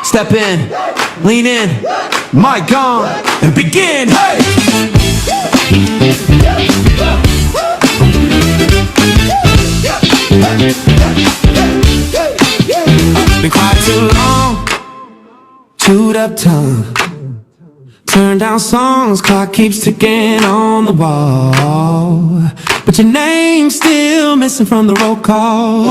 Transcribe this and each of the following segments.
Step in, lean in, mic on, and begin. Hey! Been quiet too long, chewed up tongue. Turn down songs, clock keeps ticking on the wall. But your name's still missing from the roll call.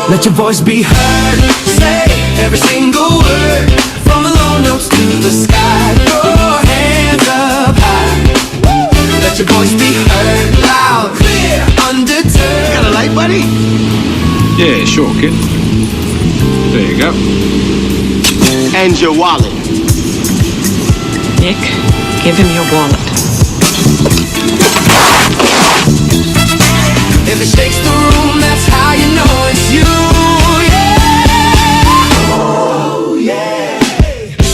Let your voice be heard, say every single word. From the low notes to the sky, throw hands up high. Let your voice be heard, loud, clear, undeterred. You got a light, buddy? Yeah, sure, kid. There you go. And your wallet. Nick, give him your wallet. If it shakes the room, that's how you know it's you, yeah. Oh, yeah.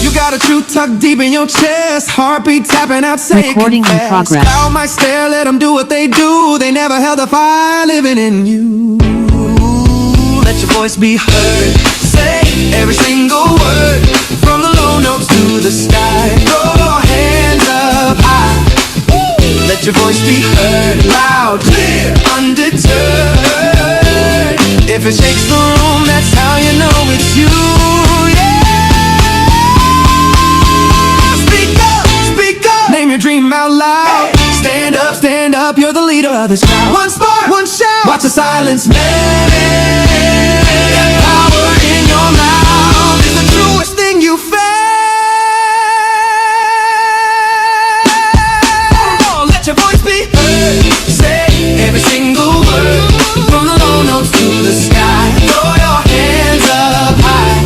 You got a truth tucked deep in your chest, heartbeat tapping out, saying recording in progress. Crowd might stare, let them do what they do. They never held a fire living in you. Let your voice be heard, say every single word. From the low notes to the sky, throw your hands up high. Let your voice be heard, loud, clear, undeterred. If it shakes the room, that's how you know it's you, yeah. Speak up, name your dream out loud. Stand up, you're the leader of this crowd. One spark, one shout, watch the silence melt. That power in your mouth is the truest thing you felt. Let your voice be heard, say every single word. From the low notes to the sky, throw your hands up high.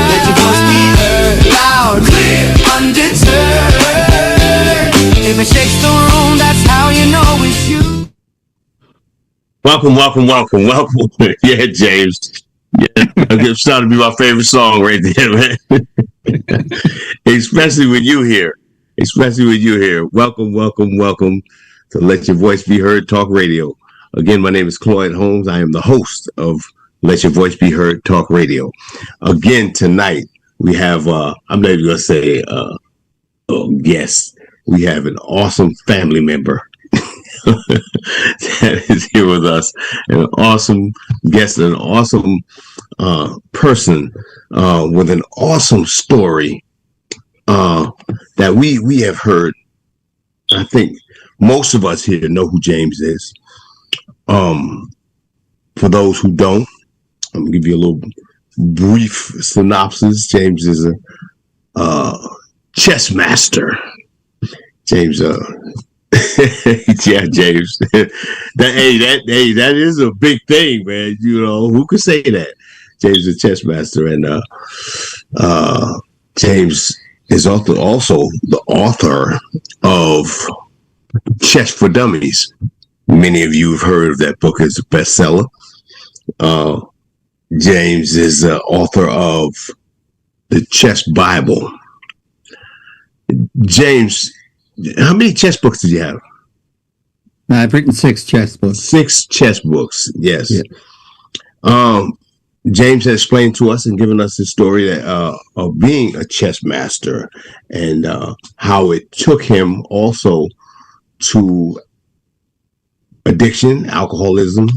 Let your voice be heard, loud, clear, undeterred. If it shakes the room, that's how you know it's you. Welcome. Yeah, James. Yeah, it's starting to be my favorite song right there, man. Especially when you here. Welcome to Let Your Voice Be Heard Talk Radio. Again, my name is Cloyd Holmes. I am the host of Let Your Voice Be Heard Talk Radio. Again, tonight, we have, I'm not even going to say guest. We have an awesome family member that is here with us. An awesome guest, an awesome person with an awesome story that we have heard. I think most of us here know who James is. For those who don't, I'm gonna give you a little brief synopsis. James is a chess master. James, yeah, James. that is a big thing, man. You know, who could say that? James is a chess master, and James is also the author of Chess for Dummies. Many of you have heard of that book. It's a bestseller. James is the author of the Chess Bible. James, how many chess books did you have? I've written 6 chess books. 6 chess books, yes. Yeah. James has explained to us and given us his story that, of being a chess master, and how it took him also to addiction, alcoholism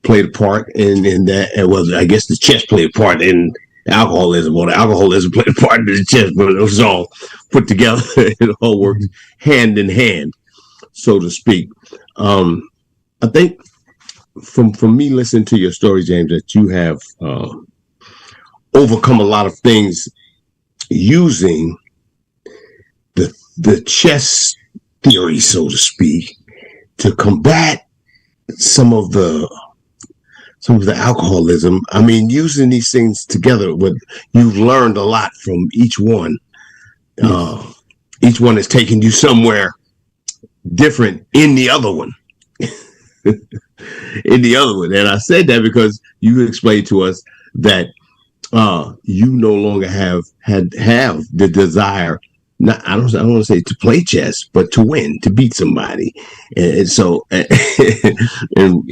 played a part in that. It was, I guess, the chess played a part in alcoholism, or the alcoholism played a part in the chess, but it was all put together. It all worked hand in hand, so to speak. I think from me listening to your story, James, that you have overcome a lot of things using the chess theory, so to speak, to combat some of the alcoholism. I mean, using these things together, you've learned a lot from each one. Each one has taken you somewhere different in the other one. And I said that because you explained to us that you no longer have the desire. I don't want to say to play chess, but to win, to beat somebody. And so, and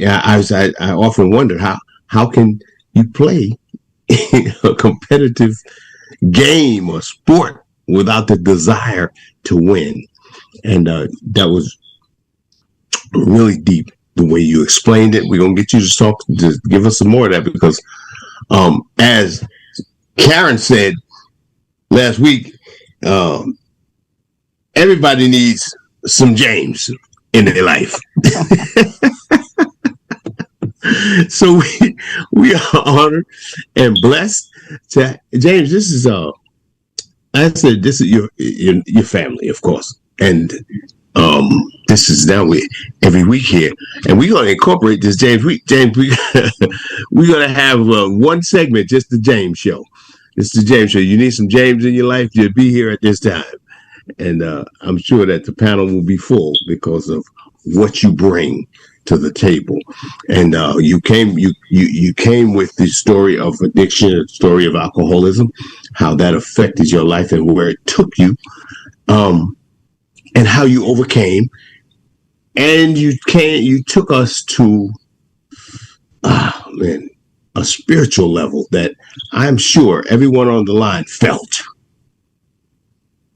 I often wondered how can you play a competitive game or sport without the desire to win. And that was really deep the way you explained it. We're gonna get you to talk, to give us some more of that, because as Karen said last week, everybody needs some James in their life. So we are honored and blessed to James. This is I said this is your family, of course, and this is now we every week here, and we're gonna incorporate this James week. James, we're gonna have one segment, just the James show. It's the James show. You need some James in your life, you'll be here at this time, and I'm sure that the panel will be full because of what you bring to the table. And you came with the story of addiction, the story of alcoholism, how that affected your life and where it took you, and how you overcame. And you took us to a spiritual level that I'm sure everyone on the line felt.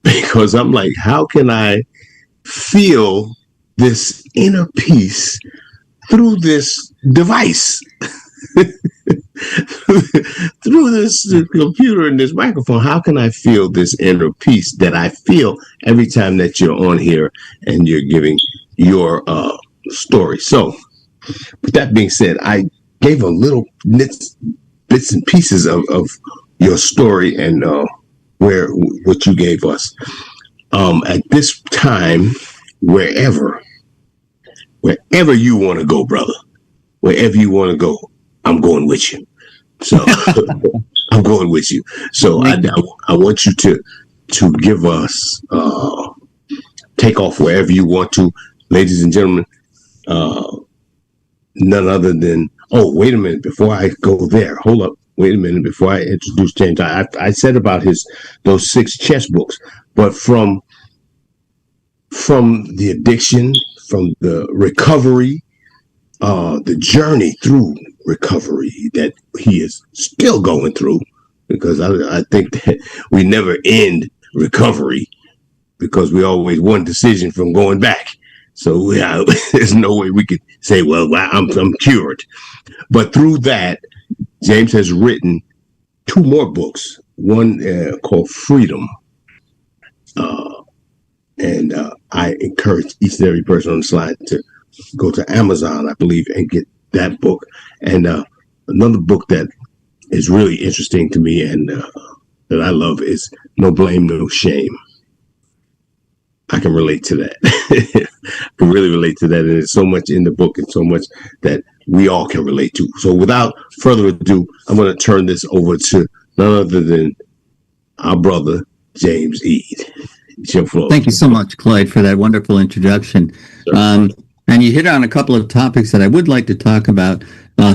Because I'm like, how can I feel this inner peace through this device, through this computer and this microphone? How can I feel this inner peace that I feel every time that you're on here and you're giving your story? So, with that being said, I gave a little bits and pieces of your story and what you gave us. At this time, wherever you want to go, brother, wherever you want to go, I'm going with you. So I'm going with you. So I want you to give us, take off wherever you want to, ladies and gentlemen. None other than, oh, wait a minute, before I go there, hold up, wait a minute, before I introduce James, I said about those 6 chess books, but from the addiction, from the recovery, the journey through recovery that he is still going through, because I think that we never end recovery because we always one decision from going back. So there's no way we could say, well, I'm cured. But through that, James has written 2 more books, one called Freedom. And I encourage each and every person on the slide to go to Amazon, I believe, and get that book. And another book that is really interesting to me and that I love is No Blame, No Shame. I can relate to that. I can really relate to that. And there's so much in the book and so much that we all can relate to. So without further ado, I'm going to turn this over to none other than our brother, James Eade. Thank you so much, Clyde, for that wonderful introduction. And you hit on a couple of topics that I would like to talk about.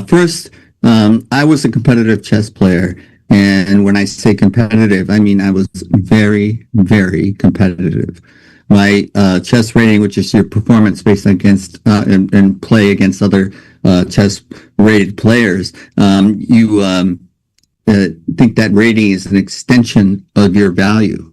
First, I was a competitive chess player. And when I say competitive, I mean I was very, very competitive. My chess rating, which is your performance based against and play against other chess rated players, you think that rating is an extension of your value.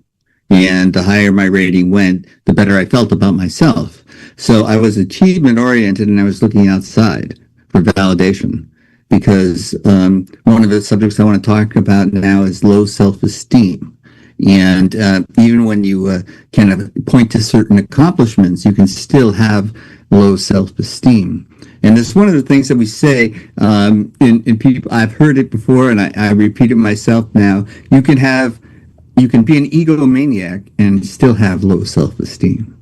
And the higher my rating went, the better I felt about myself. So I was achievement oriented and I was looking outside for validation, because one of the subjects I want to talk about now is low self-esteem. And even when you kind of point to certain accomplishments, you can still have low self-esteem. And it's one of the things that we say in people. I've heard it before, and I repeat it myself now. You can be an egomaniac and still have low self-esteem.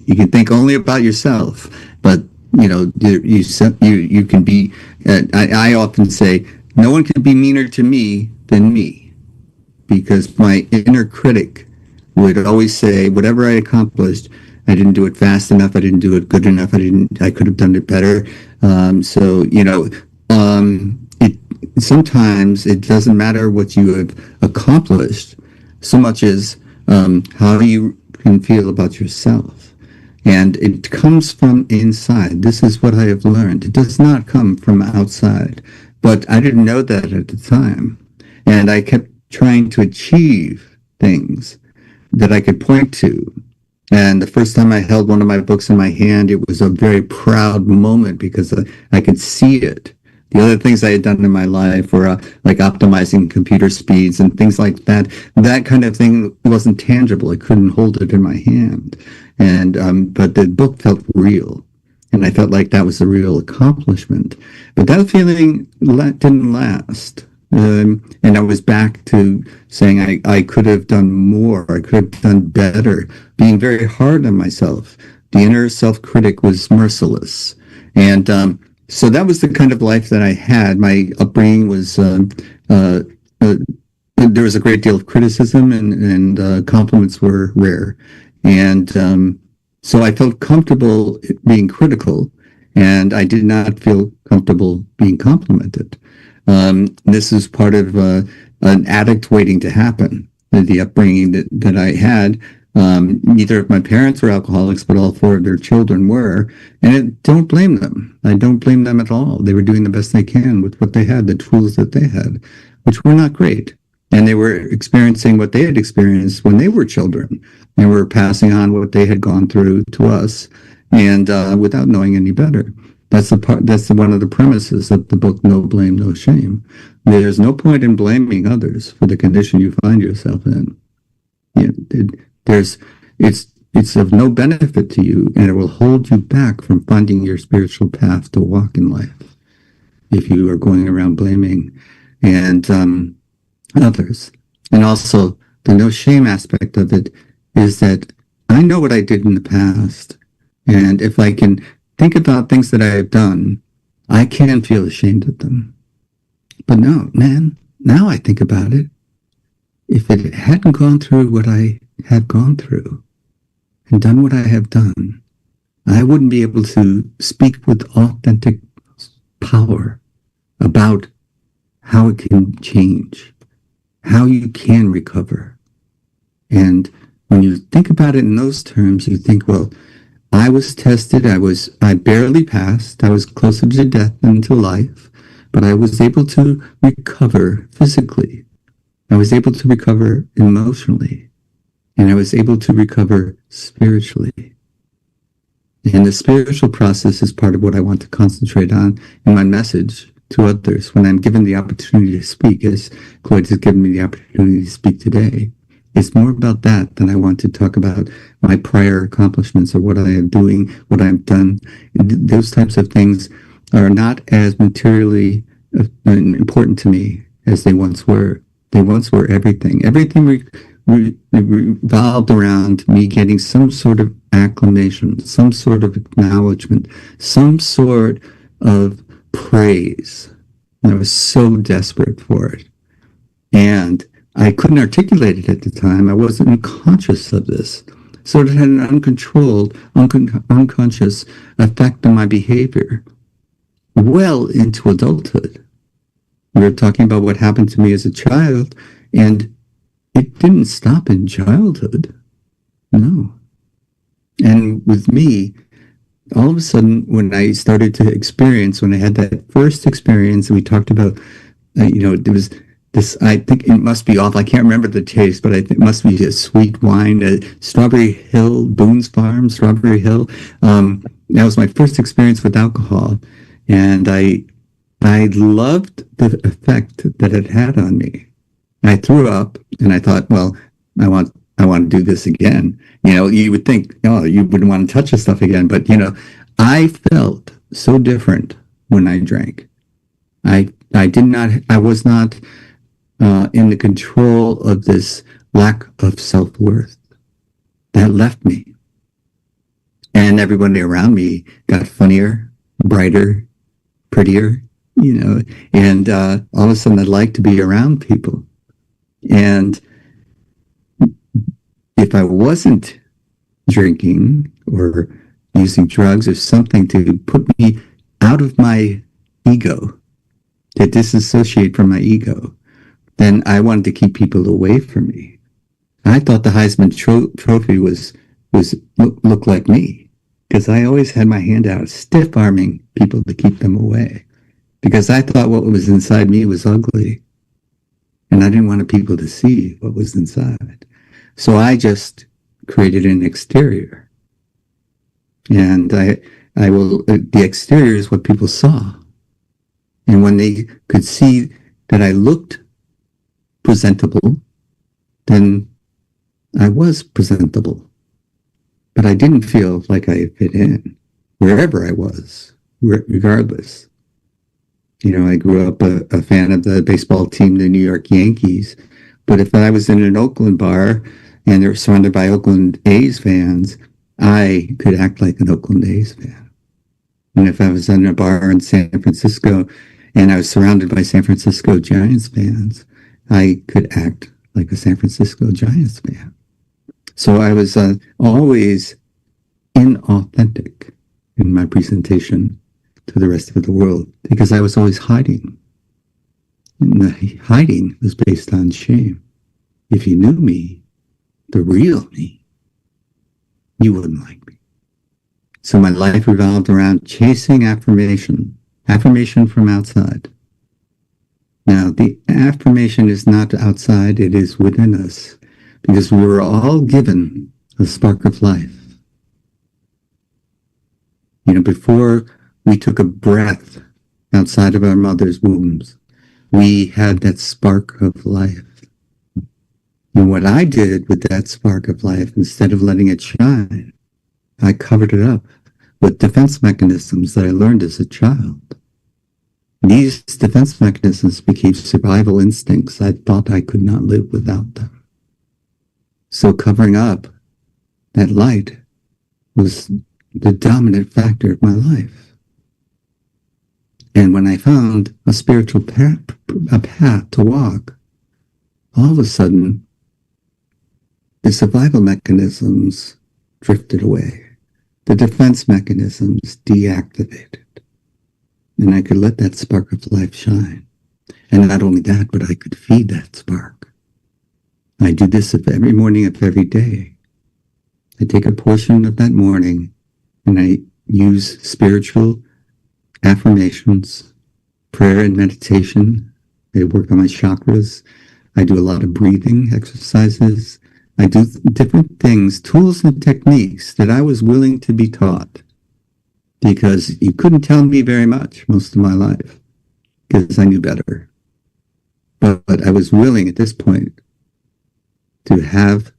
You can think only about yourself, but you can be. I often say, no one can be meaner to me than me, because my inner critic would always say, whatever I accomplished, I didn't do it fast enough. I didn't do it good enough. I could have done it better. Sometimes it doesn't matter what you have accomplished so much as how you can feel about yourself. And it comes from inside. This is what I have learned. It does not come from outside. But I didn't know that at the time. And I kept trying to achieve things that I could point to. And the first time I held one of my books in my hand, it was a very proud moment because I could see it. The other things I had done in my life were like optimizing computer speeds and things like that. That kind of thing wasn't tangible. I couldn't hold it in my hand. And but the book felt real. And I felt like that was a real accomplishment. But that feeling didn't last. And I was back to saying I could have done more. I could have done better, being very hard on myself. The inner self-critic was merciless. And so that was the kind of life that I had. My upbringing was, there was a great deal of criticism and compliments were rare. And so I felt comfortable being critical, and I did not feel comfortable being complimented. This is part of an addict waiting to happen, the upbringing that I had. Neither of my parents were alcoholics, but all four of their children were. And I don't blame them. I don't blame them at all. They were doing the best they can with what they had, the tools that they had, which were not great. And they were experiencing what they had experienced when they were children. They were passing on what they had gone through to us, and without knowing any better. That's one of the premises of the book, No Blame, No Shame. There's no point in blaming others for the condition you find yourself in. It's of no benefit to you, and it will hold you back from finding your spiritual path to walk in life if you are going around blaming and others. And also, the no shame aspect of it is that I know what I did in the past, and if I can think about things that I have done, I can feel ashamed of them. But no, man, now I think about it. If it hadn't gone through what I have gone through and done what I have done, I wouldn't be able to speak with authentic power about how it can change, how you can recover. And when you think about it in those terms, you think, well, I was tested. I barely passed. I was closer to death than to life, but I was able to recover physically. I was able to recover emotionally, and I was able to recover spiritually. And the spiritual process is part of what I want to concentrate on in my message to others when I'm given the opportunity to speak, as Cloyd has given me the opportunity to speak today. It's more about that than I want to talk about my prior accomplishments or what I am doing, what I've done. Those types of things are not as materially important to me as they once were. They once were everything. Everything revolved around me getting some sort of acclamation, some sort of acknowledgement, some sort of praise. And I was so desperate for it. And I couldn't articulate it at the time. I wasn't conscious of this. So it had an uncontrolled, unconscious effect on my behavior well into adulthood. We were talking about what happened to me as a child, and it didn't stop in childhood. No. And with me, all of a sudden, when I started to experience, when I had that first experience, we talked about, there was this, I think it must be awful. I can't remember the taste, but I think it must be a sweet wine, Strawberry Hill, Boone's Farm, Strawberry Hill. That was my first experience with alcohol. And I loved the effect that it had on me. I threw up, and I thought, well, I want to do this again. You would think, oh, you wouldn't want to touch this stuff again. But, I felt so different when I drank. I was not in the control of this lack of self-worth that left me. And everybody around me got funnier, brighter, prettier, and all of a sudden I liked to be around people. And if I wasn't drinking or using drugs or something to put me out of my ego, to disassociate from my ego, then I wanted to keep people away from me. I thought the Heisman Trophy was looked like me, because I always had my hand out, stiff-arming people to keep them away, because I thought what was inside me was ugly. and I didn't want people to see what was inside. So I just created an exterior, and the exterior is what people saw. And when they could see that I looked presentable, then I was presentable. But I didn't feel like I fit in wherever I was, regardless. I grew up a fan of the baseball team, the New York Yankees. But if I was in an Oakland bar and they're surrounded by Oakland A's fans, I could act like an Oakland A's fan. And if I was in a bar in San Francisco and I was surrounded by San Francisco Giants fans, I could act like a San Francisco Giants fan. So I was always inauthentic in my presentation to the rest of the world because I was always hiding. And the hiding was based on shame. If you knew me, the real me, you wouldn't like me. So my life revolved around chasing affirmation from outside. Now, the affirmation is not outside, it is within us, because we were all given a spark of life. Before we took a breath outside of our mother's wombs, we had that spark of life. And what I did with that spark of life, instead of letting it shine, I covered it up with defense mechanisms that I learned as a child. These defense mechanisms became survival instincts. I thought I could not live without them. So covering up that light was the dominant factor of my life. And when I found a spiritual path to walk, all of a sudden, the survival mechanisms drifted away. The defense mechanisms deactivated. And I could let that spark of life shine. And not only that, but I could feed that spark. I do this every morning of every day. I take a portion of that morning and I use spiritual affirmations, prayer and meditation. I work on my chakras. I do a lot of breathing exercises. I do different things, tools and techniques that I was willing to be taught because you couldn't tell me very much most of my life because I knew better. But I was willing at this point to have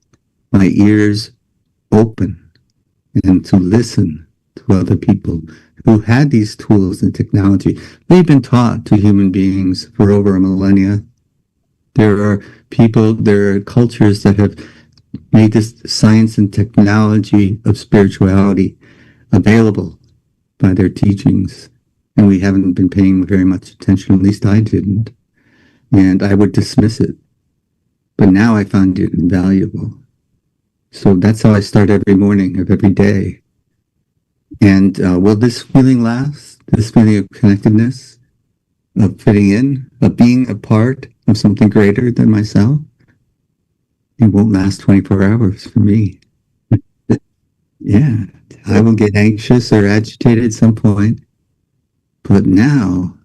my ears open and to listen to other people who had these tools and technology. They've been taught to human beings for over a millennia. There are cultures that have made this science and technology of spirituality available by their teachings. And we haven't been paying very much attention, at least I didn't. And I would dismiss it. But now I find it invaluable. So that's how I start every morning of every day. And will this feeling last? This feeling of connectedness, of fitting in, of being a part of something greater than myself? It won't last 24 hours for me. Yeah, I will get anxious or agitated at some point. But now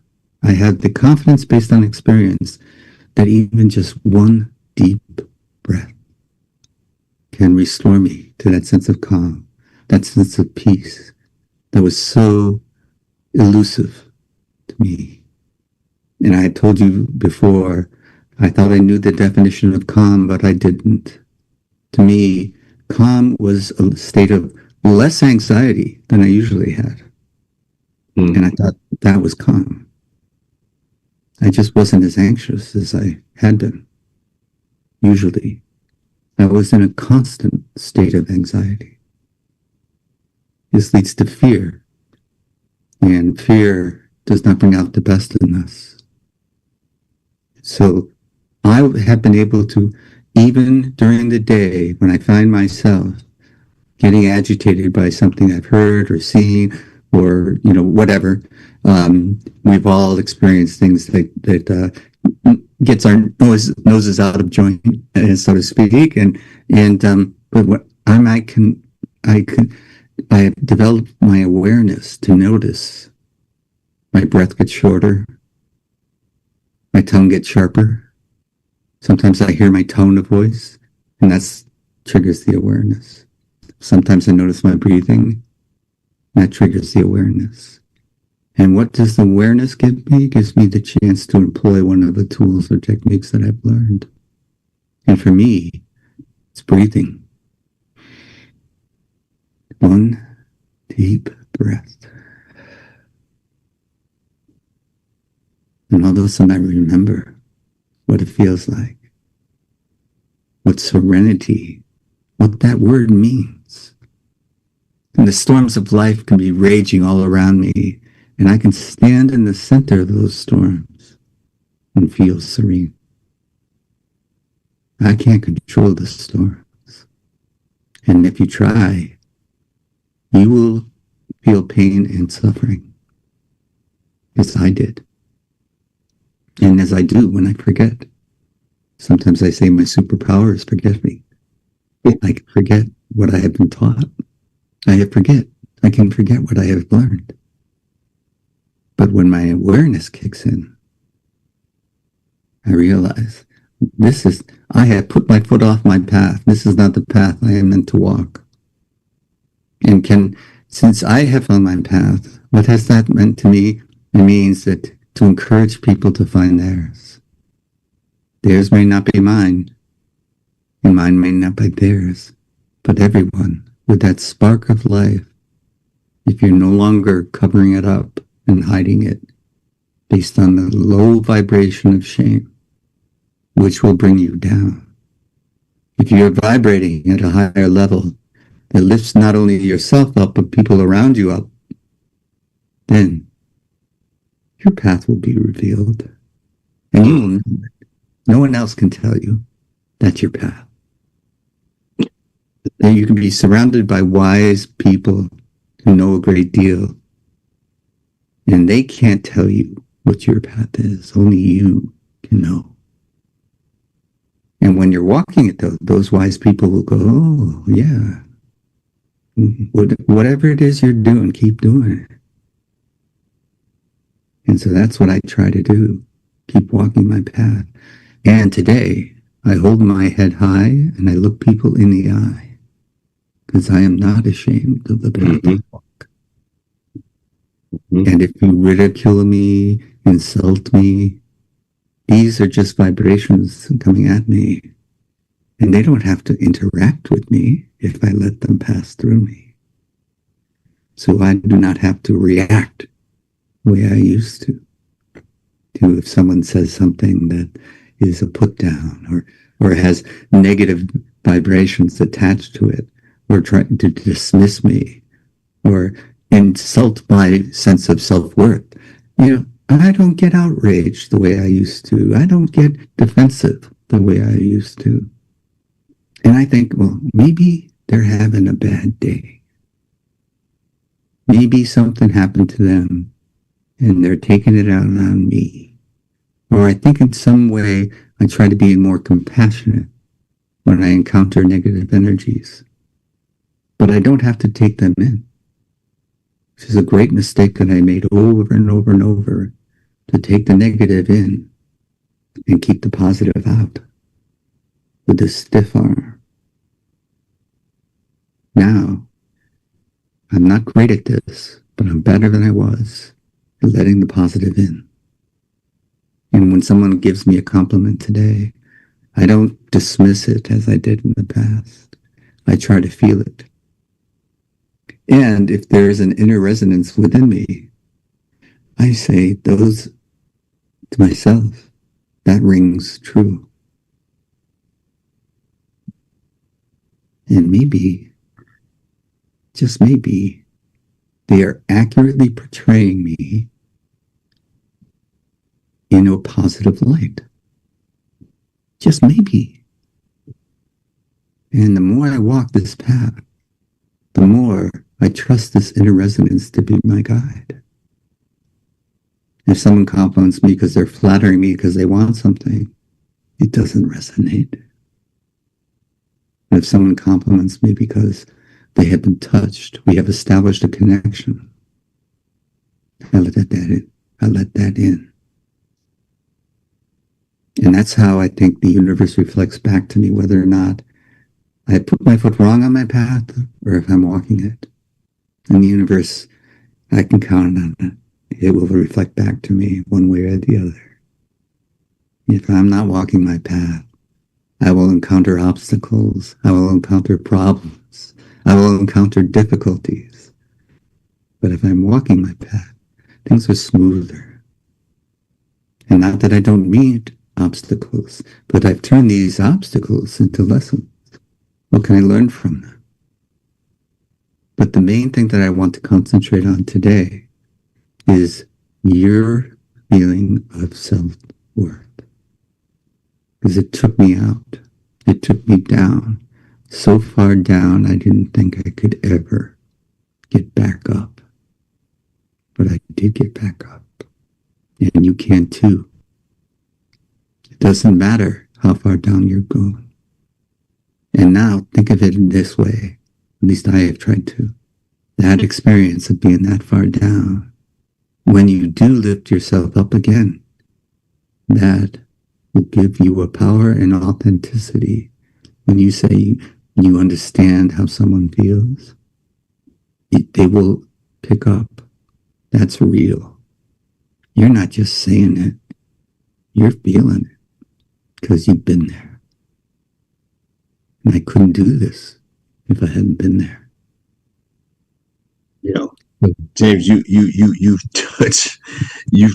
I have the confidence based on experience that even just one deep breath can restore me to that sense of calm, that sense of peace that was so elusive to me. And I had told you before, I thought I knew the definition of calm, but I didn't. To me, calm was a state of less anxiety than I usually had. And I thought that was calm. I just wasn't as anxious as I had been. Usually, I was in a constant state of anxiety. This leads to fear. And fear does not bring out the best in us. So I have been able to, even during the day, when I find myself getting agitated by something I've heard or seen or, whatever, we've all experienced things that gets our noses out of joint, so to speak. But what I have developed my awareness to notice my breath gets shorter, my tongue gets sharper, Sometimes I hear my tone of voice, and that triggers the awareness. Sometimes I notice my breathing, that triggers the awareness. And what does the awareness give me? It gives me the chance to employ one of the tools or techniques that I've learned. And for me, it's breathing. One deep breath. And all of a sudden I remember what it feels like, what serenity, what that word means. And the storms of life can be raging all around me, and I can stand in the center of those storms and feel serene. I can't control the storms. And if you try, you will feel pain and suffering, as I did. And as I do when I forget. Sometimes I say my superpower is forget me. I can forget what I have been taught. I can forget what I have learned. But when my awareness kicks in, I realize I have put my foot off my path. This is not the path I am meant to walk. And since I have found my path, what has that meant to me? It means that to encourage people to find theirs. Theirs may not be mine, and mine may not be theirs, but everyone with that spark of life, if you're no longer covering it up and hiding it based on the low vibration of shame, which will bring you down. If you're vibrating at a higher level that lifts not only yourself up, but people around you up, then your path will be revealed. And you will know it. No one else can tell you that's your path. Then you can be surrounded by wise people who know a great deal. And they can't tell you what your path is. Only you can know. And when you're walking it, those wise people will go, oh, yeah. Whatever it is you're doing, keep doing it. And so that's what I try to do. Keep walking my path. And today, I hold my head high and I look people in the eye. Because I am not ashamed of the path I walk. And if you ridicule me, insult me, these are just vibrations coming at me. And they don't have to interact with me if I let them pass through me. So I do not have to react the way I used to if someone says something that is a put down or has negative vibrations attached to it, or trying to dismiss me or insult my sense of self-worth. I don't get outraged the way I used to. I don't get defensive the way I used to. And I think, well, maybe they're having a bad day. Maybe something happened to them and they're taking it out on me. Or I think in some way I try to be more compassionate when I encounter negative energies. But I don't have to take them in. Which is a great mistake that I made over and over and over, to take the negative in and keep the positive out with a stiff arm. Now, I'm not great at this, but I'm better than I was at letting the positive in. And when someone gives me a compliment today, I don't dismiss it as I did in the past. I try to feel it. And if there is an inner resonance within me, I say those to myself. That rings true. And maybe, just maybe, they are accurately portraying me in a positive light. Just maybe. And the more I walk this path, the more I trust this inner resonance to be my guide. If someone compliments me because they're flattering me because they want something, it doesn't resonate. But if someone compliments me because they have been touched, we have established a connection, I let that in. And that's how I think the universe reflects back to me whether or not I put my foot wrong on my path or if I'm walking it. And the universe, I can count on it. It will reflect back to me one way or the other. If I'm not walking my path, I will encounter obstacles. I will encounter problems. I will encounter difficulties. But if I'm walking my path, things are smoother. And not that I don't meet obstacles, but I've turned these obstacles into lessons. What can I learn from them? But the main thing that I want to concentrate on today is your feeling of self-worth. Because it took me out. It took me down. So far down, I didn't think I could ever get back up. But I did get back up. And you can too. It doesn't matter how far down you're going. And now think of it in this way. At least I have tried to. That experience of being that far down, when you do lift yourself up again, that will give you a power and authenticity. When you say you understand how someone feels, they will pick up. That's real. You're not just saying it. You're feeling it because you've been there. And I couldn't do this if I hadn't been there. You know, James, you've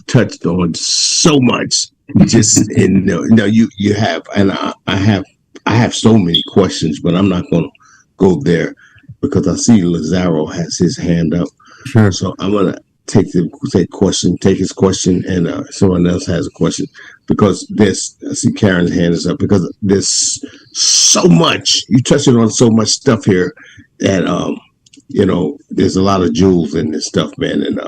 touched on so much. Just in you have, and I have so many questions, but I'm not going to go there because I see Lazaro has his hand up. Sure. So I'm going to take his question, and someone else has a question because I see Karen's hand is up because there's so much. You touching on so much stuff here that there's a lot of jewels in this stuff, man, and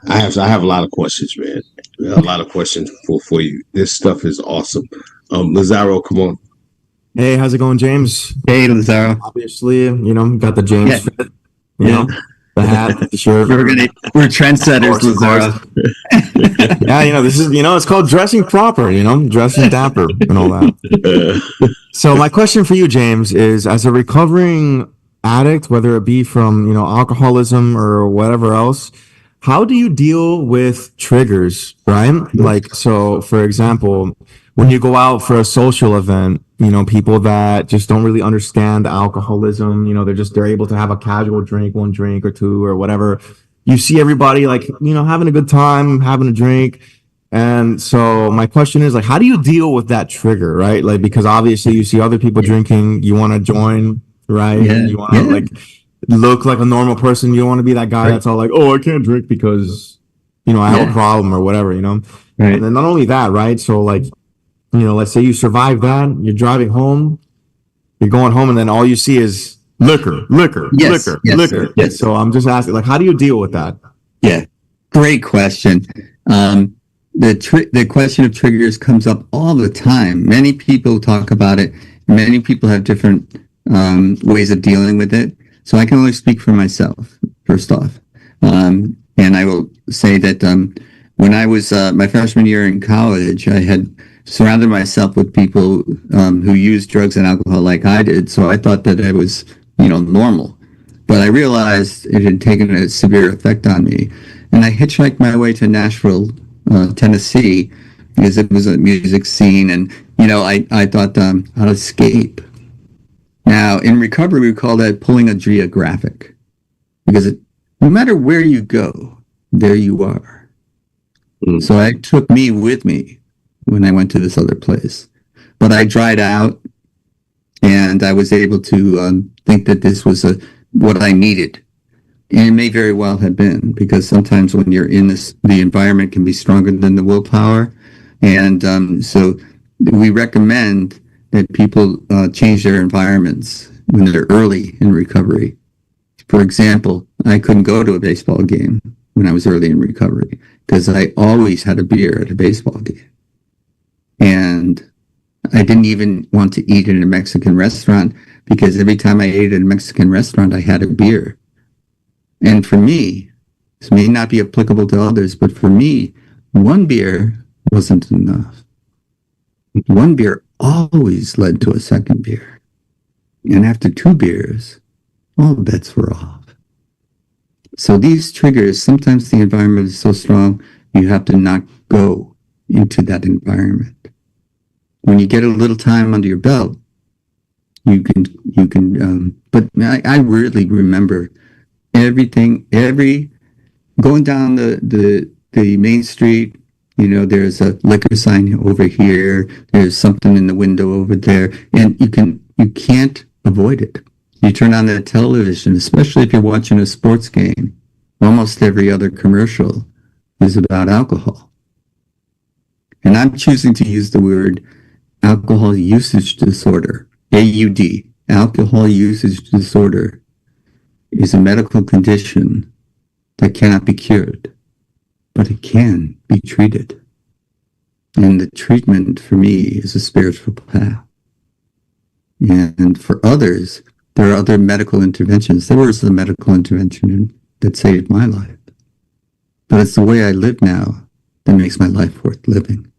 I have a lot of questions, man. A lot of questions for you. This stuff is awesome. Lazaro, come on. Hey, how's it going, James? Hey, Lazaro. Obviously, got the James fit, the hat, the shirt. We're trendsetters, Lazaro. Yeah, this is, it's called dressing proper, dressing dapper and all that. So my question for you, James, is as a recovering addict, whether it be from, alcoholism or whatever else, how do you deal with triggers, right? Like, so for example, when you go out for a social event, people that just don't really understand alcoholism, they're able to have a casual drink, one drink or two or whatever. You see everybody like, having a good time, having a drink. And so my question is like, how do you deal with that trigger, right? Like, because obviously you see other people drinking, you want to join, right? Yeah. You want to look like a normal person. You don't want to be that guy that's all like, oh, I can't drink because, I have a problem or whatever, Right. And then not only that, right? So like, let's say you survive that, you're driving home, you're going home, and then all you see is liquor. Yes. So I'm just asking, like, how do you deal with that? Yeah, great question. The question of triggers comes up all the time. Many people talk about it. Many people have different ways of dealing with it. So I can only speak for myself, first off. And I will say that when I was my freshman year in college, I had surrounded myself with people who used drugs and alcohol like I did. So I thought that it was, normal. But I realized it had taken a severe effect on me. And I hitchhiked my way to Nashville, Tennessee, because it was a music scene. And, I thought I'd escape. Now, in recovery, we call that pulling a geographic. Because no matter where you go, there you are. So I took me with me when I went to this other place. But I dried out, and I was able to think that this was what I needed. And it may very well have been, because sometimes when you're in this, the environment can be stronger than the willpower. And so we recommend that people change their environments when they're early in recovery. For example, I couldn't go to a baseball game when I was early in recovery because I always had a beer at a baseball game. And I didn't even want to eat in a Mexican restaurant because every time I ate at a Mexican restaurant, I had a beer. And for me, this may not be applicable to others, but for me, one beer wasn't enough. One beer always led to a second beer. And after 2 beers, all bets were off. So these triggers, sometimes the environment is so strong, you have to not go into that environment. When you get a little time under your belt, but I really remember going down the main street, there's a liquor sign over here, there's something in the window over there, and you can't avoid it. You turn on the television, especially if you're watching a sports game, almost every other commercial is about alcohol. And I'm choosing to use the word alcohol usage disorder, AUD. Alcohol usage disorder is a medical condition that cannot be cured, but it can be treated. And the treatment for me is a spiritual path. And for others, there are other medical interventions. There was a medical intervention that saved my life. But it's the way I live now that makes my life worth living.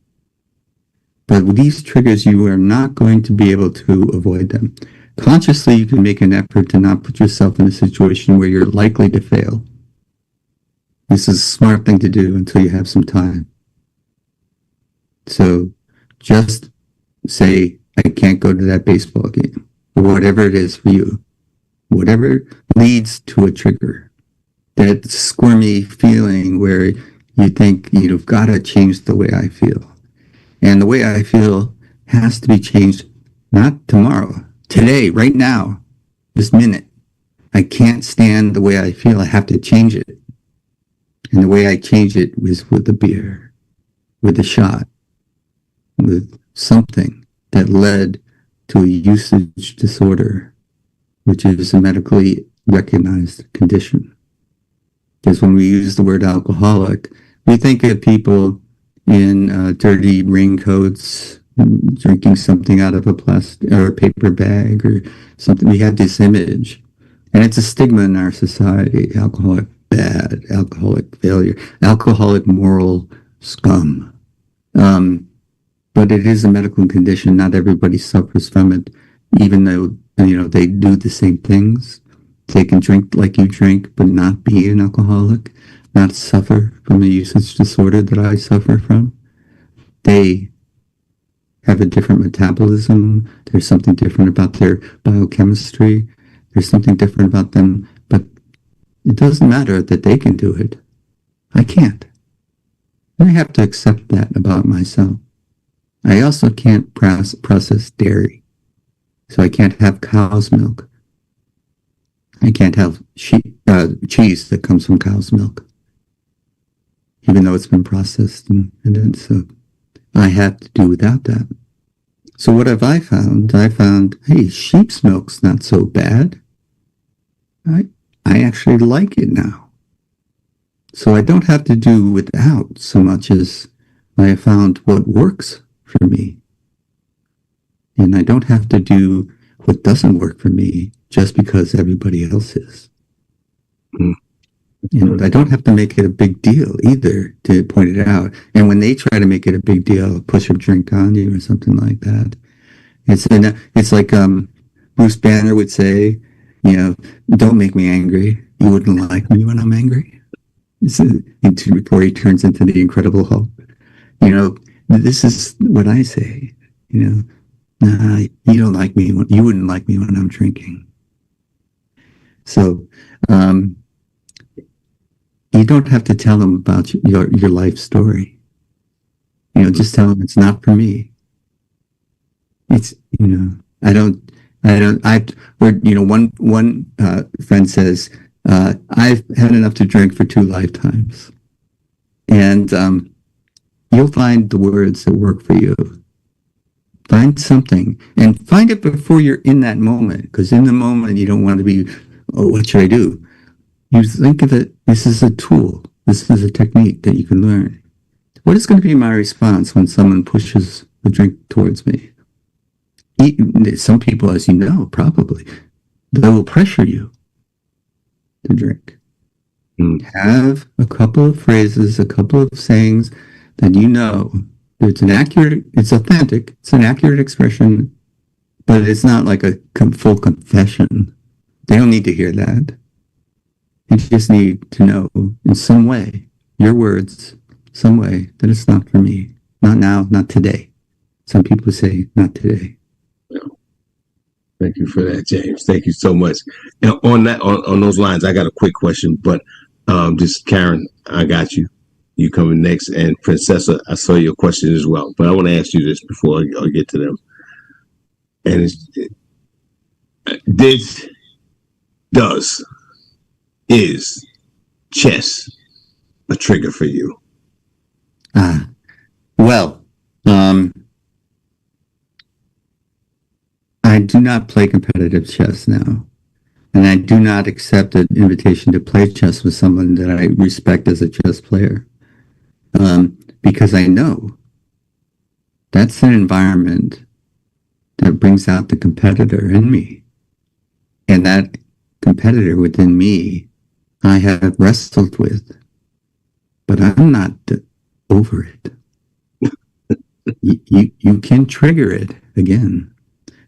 But with these triggers, you are not going to be able to avoid them. Consciously, you can make an effort to not put yourself in a situation where you're likely to fail. This is a smart thing to do until you have some time. So just say, I can't go to that baseball game, or whatever it is for you. Whatever leads to a trigger, that squirmy feeling where you think you've got to change the way I feel. And the way I feel has to be changed, not tomorrow, today, right now, this minute. I can't stand the way I feel. I have to change it. And the way I change it was with a beer, with a shot, with something that led to a usage disorder, which is a medically recognized condition. Because when we use the word alcoholic, we think of people in dirty raincoats, drinking something out of a plastic or a paper bag or something. We have this image, and it's a stigma in our society. Alcoholic bad, alcoholic failure, alcoholic moral scum. But it is a medical condition. Not everybody suffers from it, even though they do the same things. They can drink like you drink, but not be an alcoholic, not suffer from a usage disorder that I suffer from. They have a different metabolism. There's something different about their biochemistry. There's something different about them, but it doesn't matter that they can do it. I can't. I have to accept that about myself. I also can't process dairy. So I can't have cow's milk. I can't have cheese that comes from cow's milk, even though it's been processed. And so I have to do without that. So what have I found? I found, hey, sheep's milk's not so bad. I actually like it now. So I don't have to do without so much as I have found what works for me. And I don't have to do what doesn't work for me just because everybody else is. And I don't have to make it a big deal either to point it out. And when they try to make it a big deal, push a drink on you or something like that, it's like Bruce Banner would say, don't make me angry. You wouldn't like me when I'm angry. Before he turns into the Incredible Hulk. This is what I say. Nah, you don't like me. You wouldn't like me when I'm drinking. So you don't have to tell them about your life story. Just tell them it's not for me. It's one friend says, I've had enough to drink for 2 lifetimes. And you'll find the words that work for you. Find something and find it before you're in that moment, because in the moment you don't want to be, oh, what should I do? You think of it, this is a tool. This is a technique that you can learn. What is going to be my response when someone pushes a drink towards me? Some people, as you know, probably, they will pressure you to drink. Have a couple of phrases, a couple of sayings that It's authentic, it's an accurate expression, but it's not like a full confession. They don't need to hear that. You just need to know in some way, your words, some way, that it's not for me. Not now, not today. Some people say, not today. Thank you for that, James. Thank you so much. And on those lines, I got a quick question, but just Karen, I got you. You coming next, and Princessa, I saw your question as well, but I want to ask you this before I get to them. And is chess a trigger for you? Well, I do not play competitive chess now, and I do not accept an invitation to play chess with someone that I respect as a chess player, because I know that's an environment that brings out the competitor in me, and that competitor within me I have wrestled with, but I'm not over it. You can trigger it again.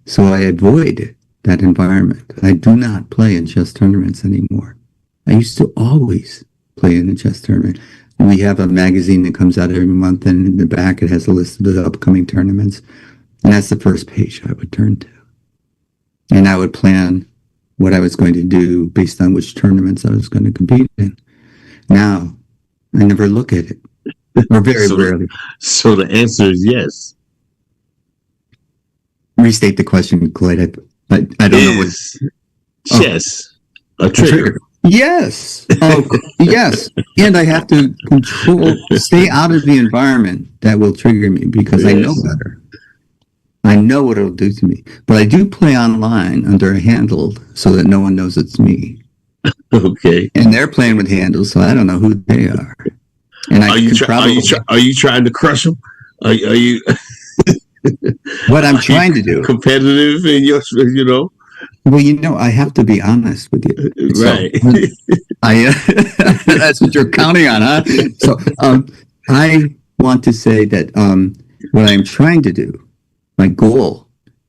So I avoid that environment. I do not play in chess tournaments anymore. I used to always play in a chess tournament. We have a magazine that comes out every month, and in the back it has a list of the upcoming tournaments. And that's the first page I would turn to. And I would plan what I was going to do based on which tournaments I was going to compete in. Now, I never look at it, or very rarely. So the answer is yes. Restate the question, Clyde. I don't know what chess a trigger. Yes. Oh, yes. And I have to stay out of the environment that will trigger me, because I know better. I know what it'll do to me. But I do play online under a handle so that no one knows it's me. Okay. And they're playing with handles, so I don't know who they are. And are you trying to crush them? Are you what I'm trying to do? Competitive in your, Well, I have to be honest with you. Right. So, that's what you're counting on, huh? So I want to say that what I'm trying to do, my goal,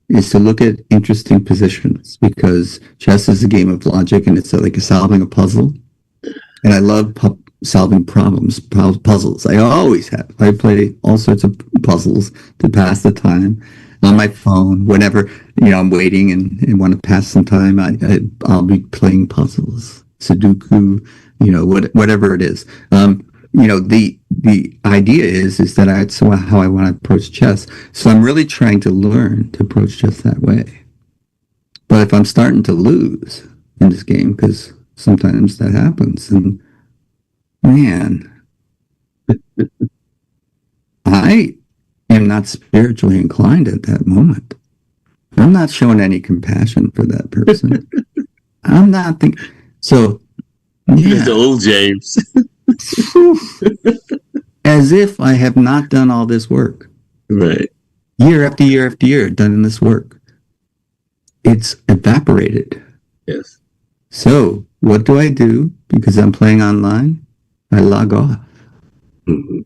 is to look at interesting positions, because chess is a game of logic, and it's like solving a puzzle. And I love solving puzzles. I always have. I play all sorts of puzzles to pass the time on my phone. Whenever I'm waiting and want to pass some time, I'll be playing puzzles, Sudoku, whatever it is. The idea is that that's how I want to approach chess. So I'm really trying to learn to approach chess that way. But if I'm starting to lose in this game, because sometimes that happens, and man, I am not spiritually inclined at that moment. I'm not showing any compassion for that person. I'm not thinking. So, yeah. The old James. As if I have not done all this work. Right. Year after year after year, done this work. It's evaporated. Yes. So, what do I do? Because I'm playing online, I log off. Mm-hmm.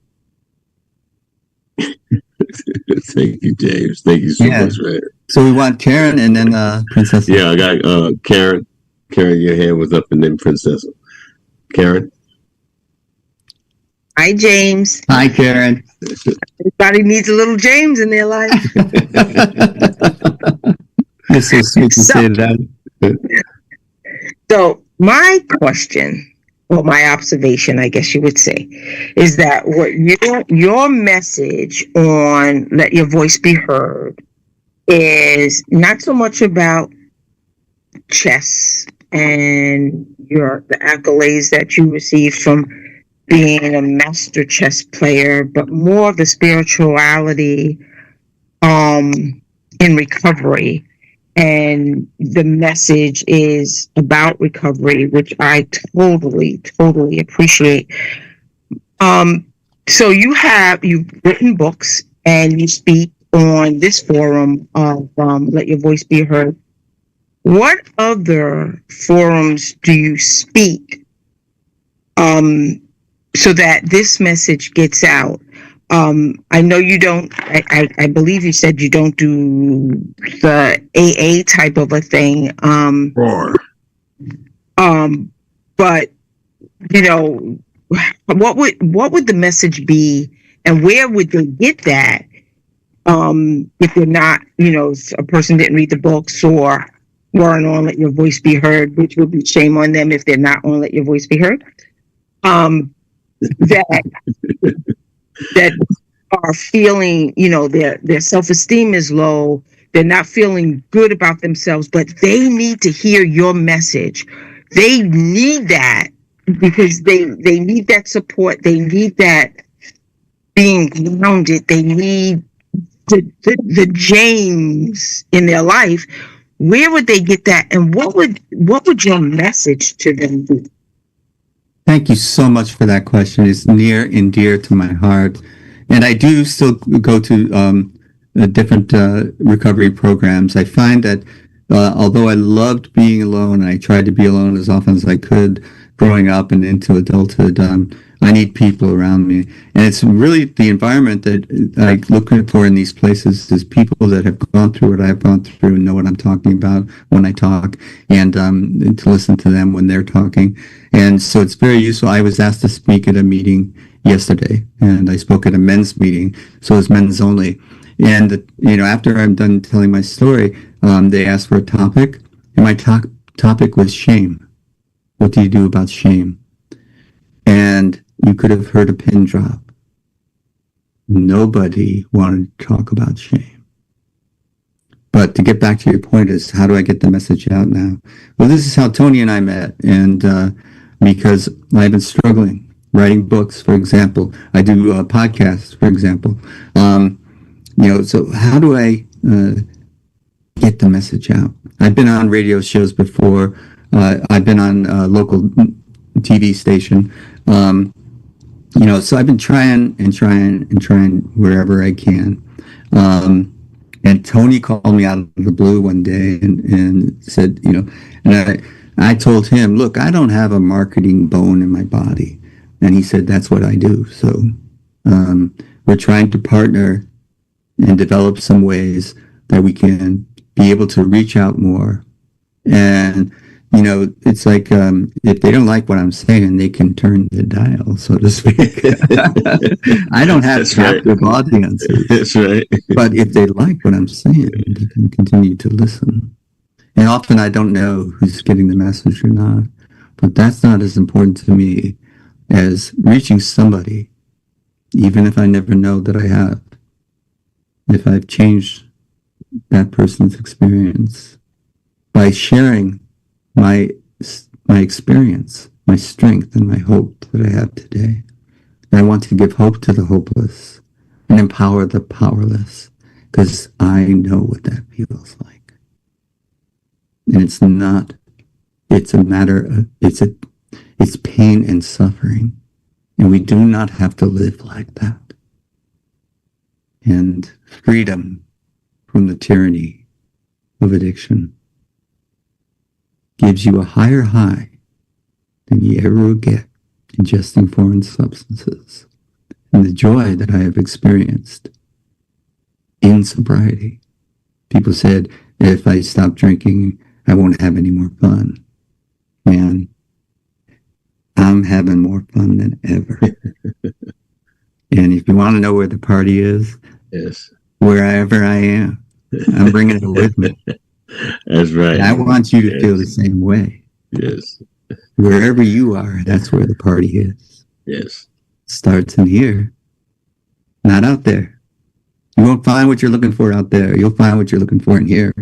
Thank you, James. Thank you so much, man. So we want Karen and then Princess. Yeah, I got Karen. Karen, your hand was up, and then Princess. Karen. Hi, James. Hi, Karen. Everybody needs a little James in their life. It's so sweet to say that. So my question, or my observation, I guess you would say, is that what your message on Let Your Voice Be Heard is not so much about chess and the accolades that you received from being a master chess player, but more of the spirituality in recovery. And the message is about recovery, which I totally appreciate. So you've written books and you speak on this forum of Let Your Voice Be Heard. What other forums do you speak so that this message gets out? I know you don't, I believe you said you don't do the AA type of a thing. Or But you know, what would the message be, and where would they get that? If they're not, if a person didn't read the books or weren't on Let Your Voice Be Heard, which would be shame on them if they're not on Let Your Voice Be Heard. That that are feeling, their self-esteem is low, they're not feeling good about themselves, but they need to hear your message. They need that because they need that support. They need that being grounded. They need the James in their life. Where would they get that, and what would your message to them be? Thank you so much for that question. It's near and dear to my heart. And I do still go to different recovery programs. I find that although I loved being alone, and I tried to be alone as often as I could growing up and into adulthood, I need people around me. And it's really the environment that I look for in these places is people that have gone through what I've gone through and know what I'm talking about when I talk, and to listen to them when they're talking. And so it's very useful. I was asked to speak at a meeting yesterday, and I spoke at a men's meeting, so it's men's only. And after I'm done telling my story, they asked for a topic, and my topic was shame. What do you do about shame? And you could have heard a pin drop. Nobody wanted to talk about shame. But to get back to your point is, how do I get the message out now? Well, this is how Tony and I met, and because I've been struggling writing books, for example. I do podcasts, for example. So how do I get the message out? I've been on radio shows before. I've been on a local TV station. So I've been trying wherever I can. And Tony called me out of the blue one day and said, and I told him, look, I don't have a marketing bone in my body. And he said, that's what I do. So we're trying to partner and develop some ways that we can be able to reach out more. And, it's like if they don't like what I'm saying, they can turn the dial, so to speak. I don't have captive audiences. That's right. But if they like what I'm saying, they can continue to listen. And often I don't know who's getting the message or not. But that's not as important to me as reaching somebody, even if I never know that I have. If I've changed that person's experience by sharing my experience, my strength, and my hope that I have today. And I want to give hope to the hopeless and empower the powerless, because I know what that feels like. And it's a matter of, it's pain and suffering. And we do not have to live like that. And freedom from the tyranny of addiction gives you a higher high than you ever will get ingesting foreign substances. And the joy that I have experienced in sobriety. People said, if I stop drinking, I won't have any more fun. Man, I'm having more fun than ever. And if you want to know where the party is, Yes, wherever I am, I'm bringing it with me. That's right. And I want you to feel the same way. Yes, Wherever you are, that's where the party is. yes. It starts in here, not out there. You won't find what you're looking for out there. You'll find what you're looking for in here.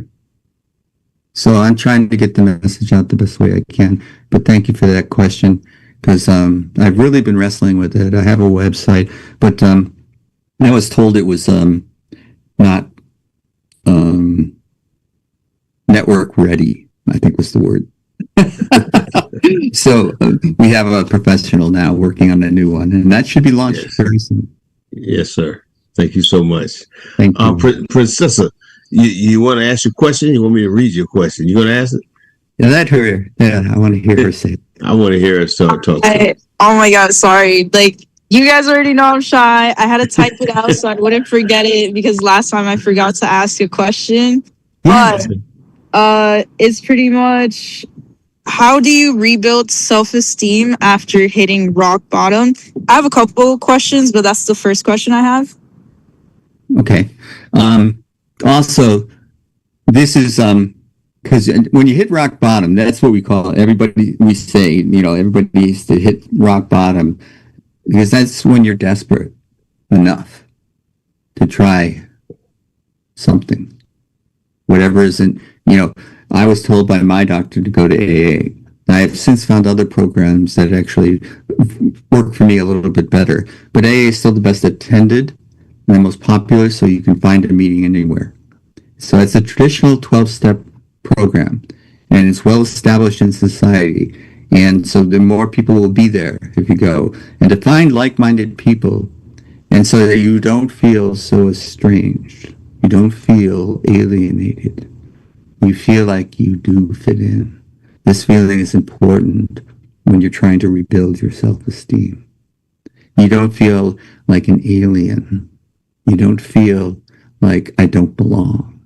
So I'm trying to get the message out the best way I can. But thank you for that question, because I've really been wrestling with it. I have a website, but I was told it was not network ready, I think was the word. So we have a professional now working on a new one, and that should be launched very soon. Yes, sir. Thank you so much. Thank you. Princessa, you want to ask your question? You want me to read your question? You going to ask it? Yeah, let her. Yeah, I want to hear her say it. I want to hear her talk. Oh my God, sorry. You guys already know I'm shy. I had to type it out so I wouldn't forget it because last time I forgot to ask a question. But it's pretty much, how do you rebuild self-esteem after hitting rock bottom? I have a couple questions, but that's the first question I have. Okay. Also, this is because when you hit rock bottom, that's what we call it. Everybody, we say, you know, everybody needs to hit rock bottom because that's when you're desperate enough to try something, whatever isn't, you know. I was told by my doctor to go to AA. I have since found other programs that actually work for me a little bit better, but AA is still the best attended and the most popular, so you can find a meeting anywhere. So it's a traditional 12-step program, and it's well established in society. And so the more people will be there if you go, and to find like-minded people, and so that you don't feel so estranged, you don't feel alienated, you feel like you do fit in. This feeling is important when you're trying to rebuild your self-esteem. You don't feel like an alien. You don't feel like I don't belong.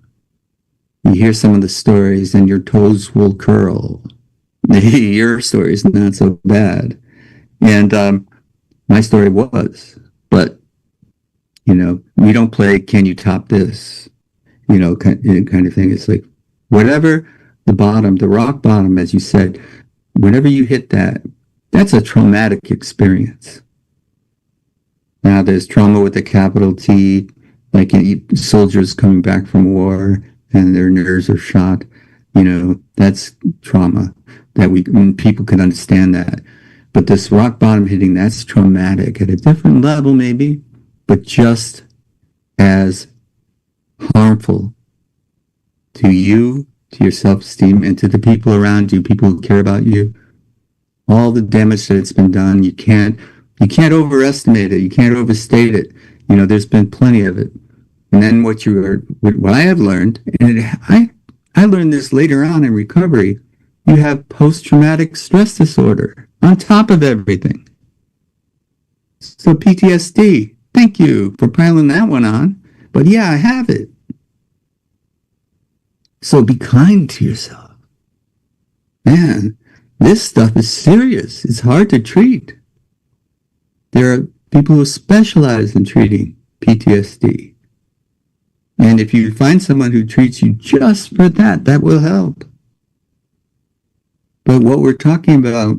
You hear some of the stories and your toes will curl. Your story is not so bad. And my story was, but, you know, we don't play, can you top this? You know, kind of thing. It's like, whatever the bottom, the rock bottom, as you said, whenever you hit that, that's a traumatic experience. Now, there's trauma with a capital T, like soldiers coming back from war and their nerves are shot. You know, that's trauma that people can understand that. But this rock bottom hitting, that's traumatic at a different level, maybe, but just as harmful to you, to your self-esteem, and to the people around you, people who care about you. All the damage that's been done, you can't overestimate it. You can't overstate it. You know, there's been plenty of it. And then what I have learned, and I learned this later on in recovery, you have post-traumatic stress disorder on top of everything. So PTSD, thank you for piling that one on. But yeah, I have it. So be kind to yourself. Man, this stuff is serious. It's hard to treat. There are people who specialize in treating PTSD. And if you find someone who treats you just for that, that will help. But what we're talking about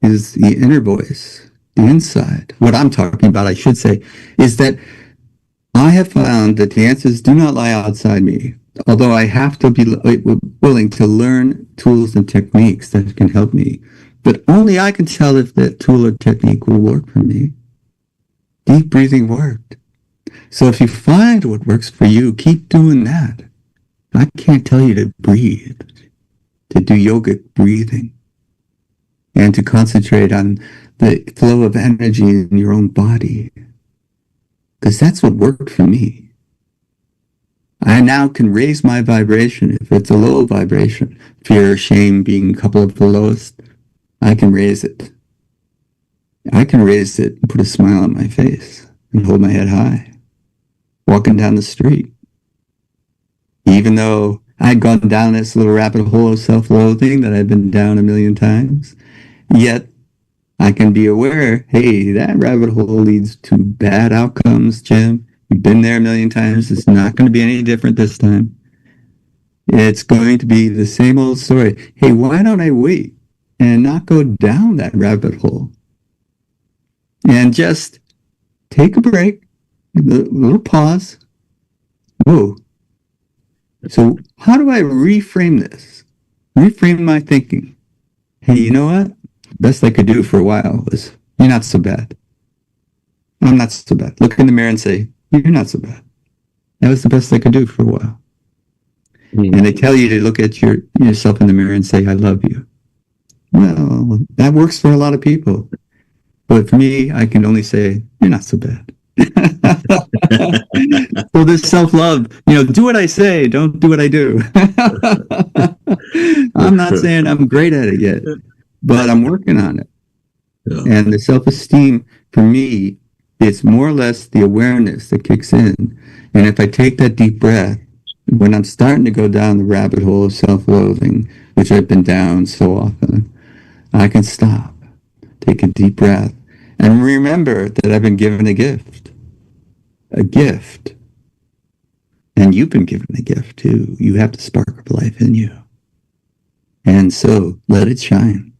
is the inner voice, the inside. What I'm talking about, I should say, is that I have found that the answers do not lie outside me. Although I have to be willing to learn tools and techniques that can help me. But only I can tell if that tool or technique will work for me. Deep breathing worked. So if you find what works for you, keep doing that. I can't tell you to breathe, to do yogic breathing, and to concentrate on the flow of energy in your own body. Because that's what worked for me. I now can raise my vibration. If it's a low vibration, fear, shame being a couple of the lowest, I can raise it. I can raise it and put a smile on my face and hold my head high, walking down the street. Even though I'd gone down this little rabbit hole of self-loathing that I've been down a million times, yet I can be aware, hey, that rabbit hole leads to bad outcomes, Jim. You've been there a million times. It's not going to be any different this time. It's going to be the same old story. Hey, why don't I wait and not go down that rabbit hole? And just take a break, a little pause. Whoa. So how do I reframe this? Reframe my thinking. Hey, you know what? The best I could do for a while was, you're not so bad. I'm not so bad. Look in the mirror and say, you're not so bad. That was the best I could do for a while. And they tell you to look at yourself in the mirror and say, I love you. Well, that works for a lot of people. But for me, I can only say, you're not so bad. So this self-love, do what I say, don't do what I do. I'm not saying I'm great at it yet, but I'm working on it. Yeah. And the self-esteem For me, it's more or less the awareness that kicks in. And if I take that deep breath, when I'm starting to go down the rabbit hole of self-loathing, which I've been down so often, I can stop, take a deep breath, and remember that I've been given a gift. A gift. And you've been given a gift too. You have the spark of life in you. And so let it shine.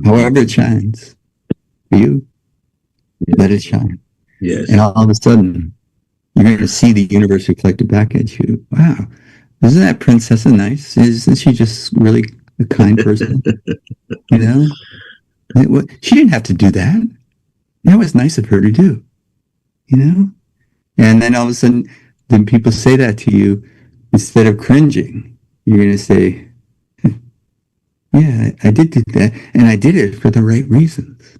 However it shines for you, let it shine. Yes. And all of a sudden, you're going to see the universe reflected back at you. Wow, isn't that princess nice? Isn't she just really a kind person? You know? She didn't have to do that. That was nice of her to do. You know? And then all of a sudden, then people say that to you, instead of cringing, you're going to say, yeah, I did do that. And I did it for the right reasons.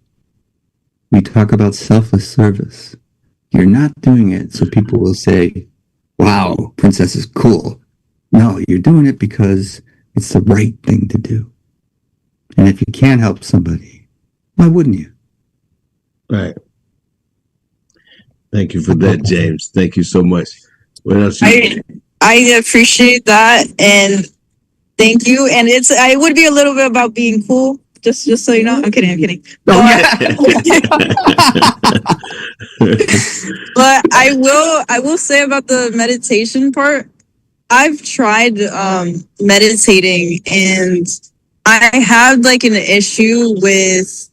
We talk about selfless service. You're not doing it so people will say, wow, princess is cool. No, you're doing it because it's the right thing to do. And if you can't help somebody, why wouldn't you? Right. Thank you for that, James. Thank you so much. What else? I appreciate that, and thank you. And it would be a little bit about being cool. Just so you know, I'm kidding. Oh, But I will say about the meditation part. I've tried meditating, and I have like an issue with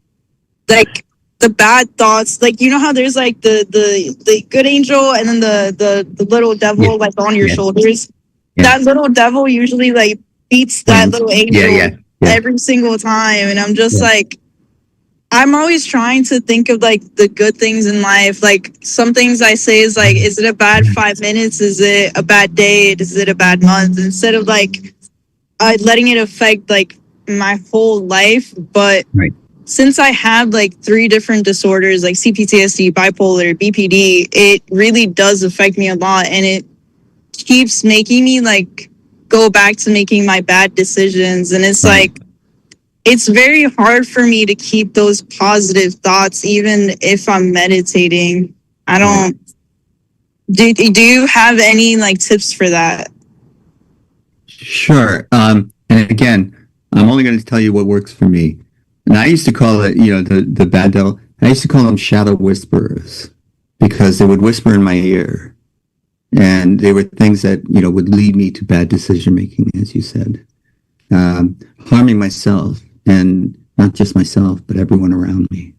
like the bad thoughts. Like, you know how there's like the good angel and then the little devil like on your shoulders. Yeah. That little devil usually like beats that little angel every single time, and I'm just like, I'm always trying to think of like the good things in life. Like, some things I say is like, is it a bad 5 minutes? Is it a bad day? Is it a bad month? Instead of like letting it affect like my whole life. But since I have like 3 different disorders, like CPTSD, bipolar, BPD, it really does affect me a lot, and it keeps making me like go back to making my bad decisions. And it's like, it's very hard for me to keep those positive thoughts, even if I'm meditating. I don't. Do you have any like tips for that? Sure. And again, I'm only going to tell you what works for me. And I used to call it, the bad devil. I used to call them shadow whisperers, because they would whisper in my ear, and they were things that would lead me to bad decision making, as you said, harming myself. And not just myself, but everyone around me.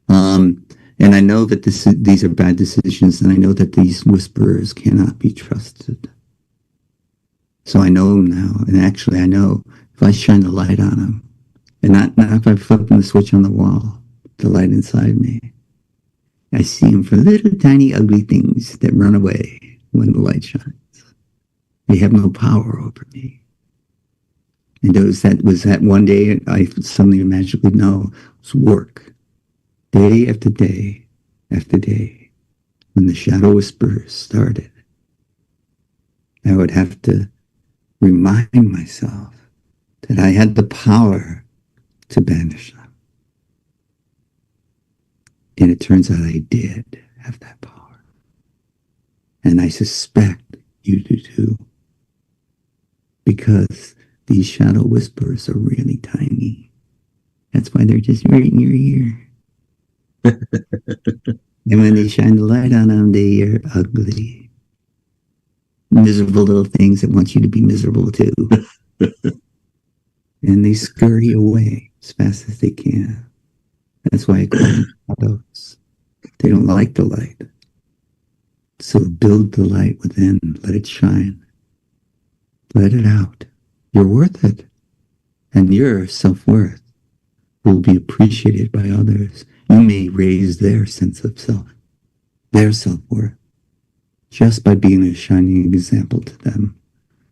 And I know that these are bad decisions, and I know that these whisperers cannot be trusted. So I know them now, and actually I know if I shine the light on them, and not if I flip the switch on the wall, the light inside me, I see them for little tiny ugly things that run away when the light shines. They have no power over me. And that one day I suddenly magically know it was work. Day after day after day, when the shadow whispers started, I would have to remind myself that I had the power to banish them. And it turns out I did have that power. And I suspect you do too. Because these shadow whispers are really tiny. That's why they're just right in your ear. And when they shine the light on them, they are ugly. Miserable little things that want you to be miserable too. And they scurry away as fast as they can. That's why I call them shadows. They don't like the light. So build the light within. Let it shine. Let it out. You're worth it. And your self-worth will be appreciated by others. You may raise their sense of self, their self-worth, just by being a shining example to them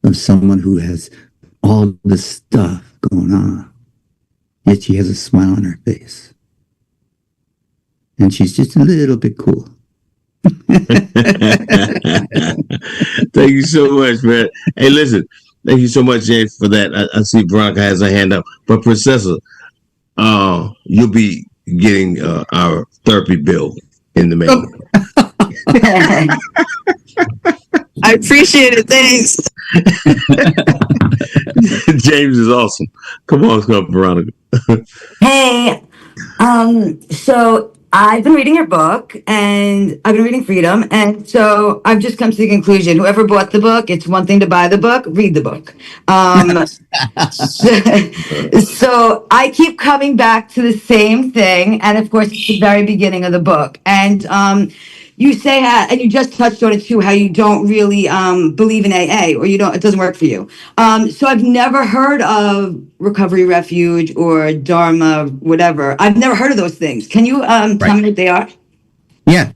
of someone who has all this stuff going on, yet she has a smile on her face. And she's just a little bit cool. Thank you so much, man. Hey, listen. Thank you so much, James, for that. I see Veronica has her hand up. But Princessa, you'll be getting our therapy bill in the mail. I appreciate it. Thanks. James is awesome. Come on, Veronica. Hey, so I've been reading your book and I've been reading Freedom. And so I've just come to the conclusion, whoever bought the book, it's one thing to buy the book, read the book. So I keep coming back to the same thing. And of course, it's the very beginning of the book. And, you say, and you just touched on it too, how you don't really believe in AA, or you don't, it doesn't work for you. So I've never heard of Recovery Refuge or Dharma, whatever. I've never heard of those things. Can you tell me what they are? Yeah.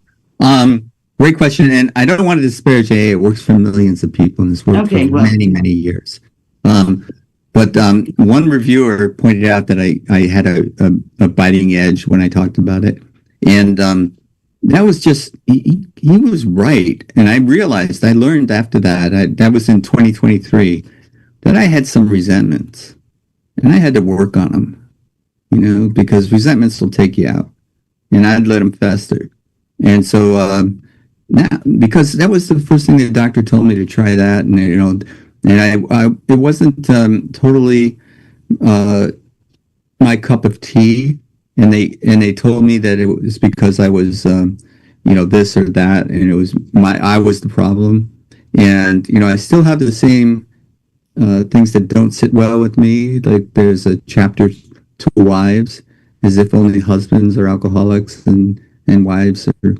Great question. And I don't want to disparage AA. It works for millions of people and it's worked for many, many years. But one reviewer pointed out that I had a biting edge when I talked about it. And that was just, he was right. And I realized, I learned after that, that was in 2023, that I had some resentments. And I had to work on them, because resentments will take you out. And I'd let them fester. And so now, because that was the first thing the doctor told me to try that. And, and I it wasn't totally my cup of tea. And they told me that it was because I was, this or that. And it was I was the problem. And, I still have the same things that don't sit well with me. Like there's a chapter to wives, as if only husbands are alcoholics and wives are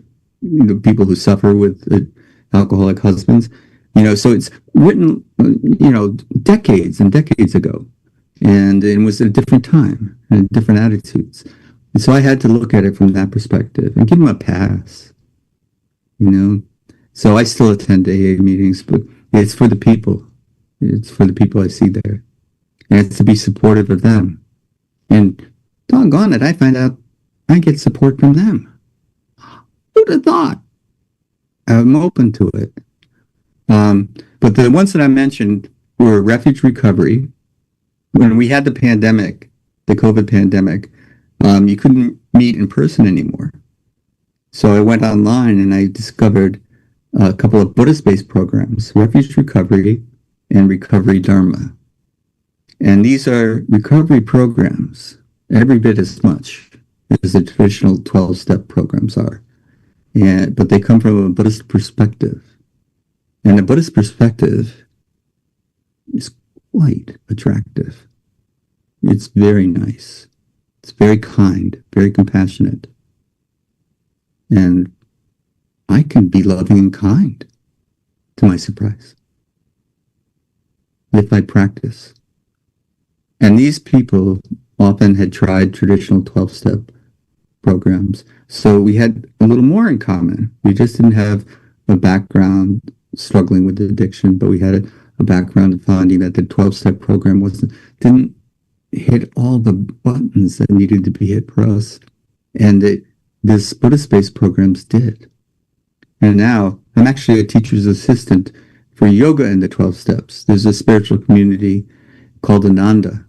people who suffer with alcoholic husbands. So it's written decades and decades ago, and it was a different time and different attitudes. And so I had to look at it from that perspective and give them a pass. So I still attend AA meetings, but it's for the people. It's for the people I see there. And it's to be supportive of them. And doggone it, I find out I get support from them. Who'd have thought? I'm open to it. But the ones that I mentioned were Refuge Recovery. When we had the pandemic, the COVID pandemic, you couldn't meet in person anymore. So I went online and I discovered a couple of Buddhist-based programs, Refuge Recovery and Recovery Dharma. And these are recovery programs, every bit as much as the traditional 12-step programs are. But they come from a Buddhist perspective. And the Buddhist perspective is quite attractive. It's very nice. It's very kind, very compassionate. And I can be loving and kind, to my surprise, if I practice. And these people often had tried traditional 12-step programs. So we had a little more in common. We just didn't have a background struggling with addiction, but we had a background of finding that the 12-step program didn't hit all the buttons that needed to be hit for us. And this Buddhist-based programs did. And now I'm actually a teacher's assistant for yoga in the 12 steps. There's a spiritual community called Ananda.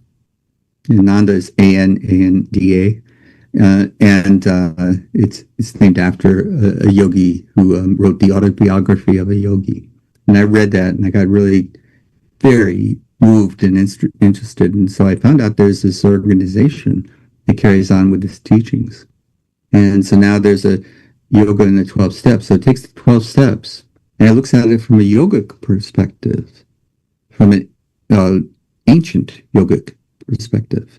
Ananda is Ananda. It's named after a yogi who wrote the autobiography of a yogi. And I read that and I got really very moved and interested. And so I found out there's this organization that carries on with his teachings. And so now there's a yoga in the 12 steps. So it takes the 12 steps and it looks at it from a yogic perspective, from an ancient yogic perspective.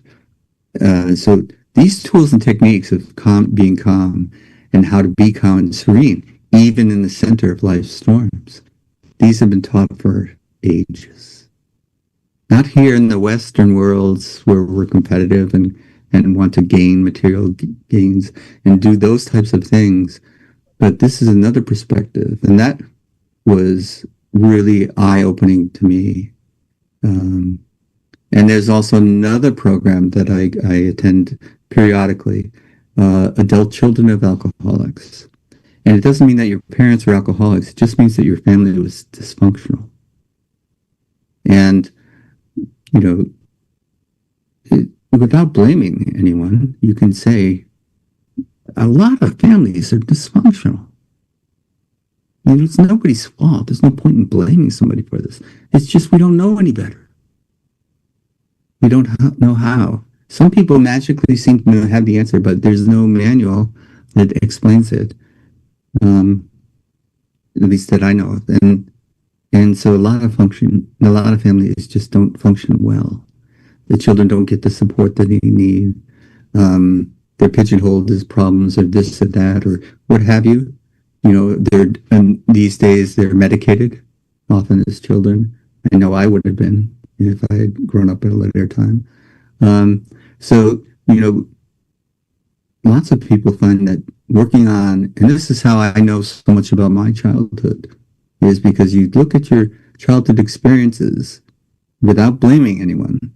So these tools and techniques of being calm and how to be calm and serene, even in the center of life's storms, these have been taught for ages. Not here in the Western worlds where we're competitive and want to gain material gains and do those types of things. But this is another perspective. And that was really eye-opening to me. And there's also another program that I attend periodically, Adult Children of Alcoholics. And it doesn't mean that your parents are alcoholics. It just means that your family was dysfunctional. And, without blaming anyone, you can say, a lot of families are dysfunctional. It's nobody's fault. There's no point in blaming somebody for this. It's just we don't know any better. We don't know how. Some people magically seem to have the answer, but there's no manual that explains it. At least that I know of. And so a lot of families just don't function well. The children don't get the support that they need. They're pigeonholed as problems or this or that or what have you. These days they're medicated often as children. I know I would have been if I had grown up at a later time. Lots of people find that working on, and this is how I know so much about my childhood, is because you look at your childhood experiences without blaming anyone,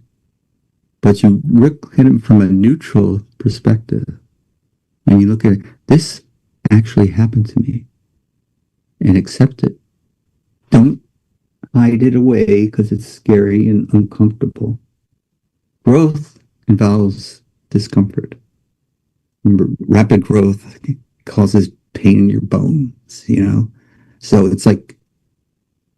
but you look at it from a neutral perspective. And you look at it, this actually happened to me, and accept it. Don't hide it away because it's scary and uncomfortable. Growth involves discomfort. Remember, rapid growth causes pain in your bones, So it's like,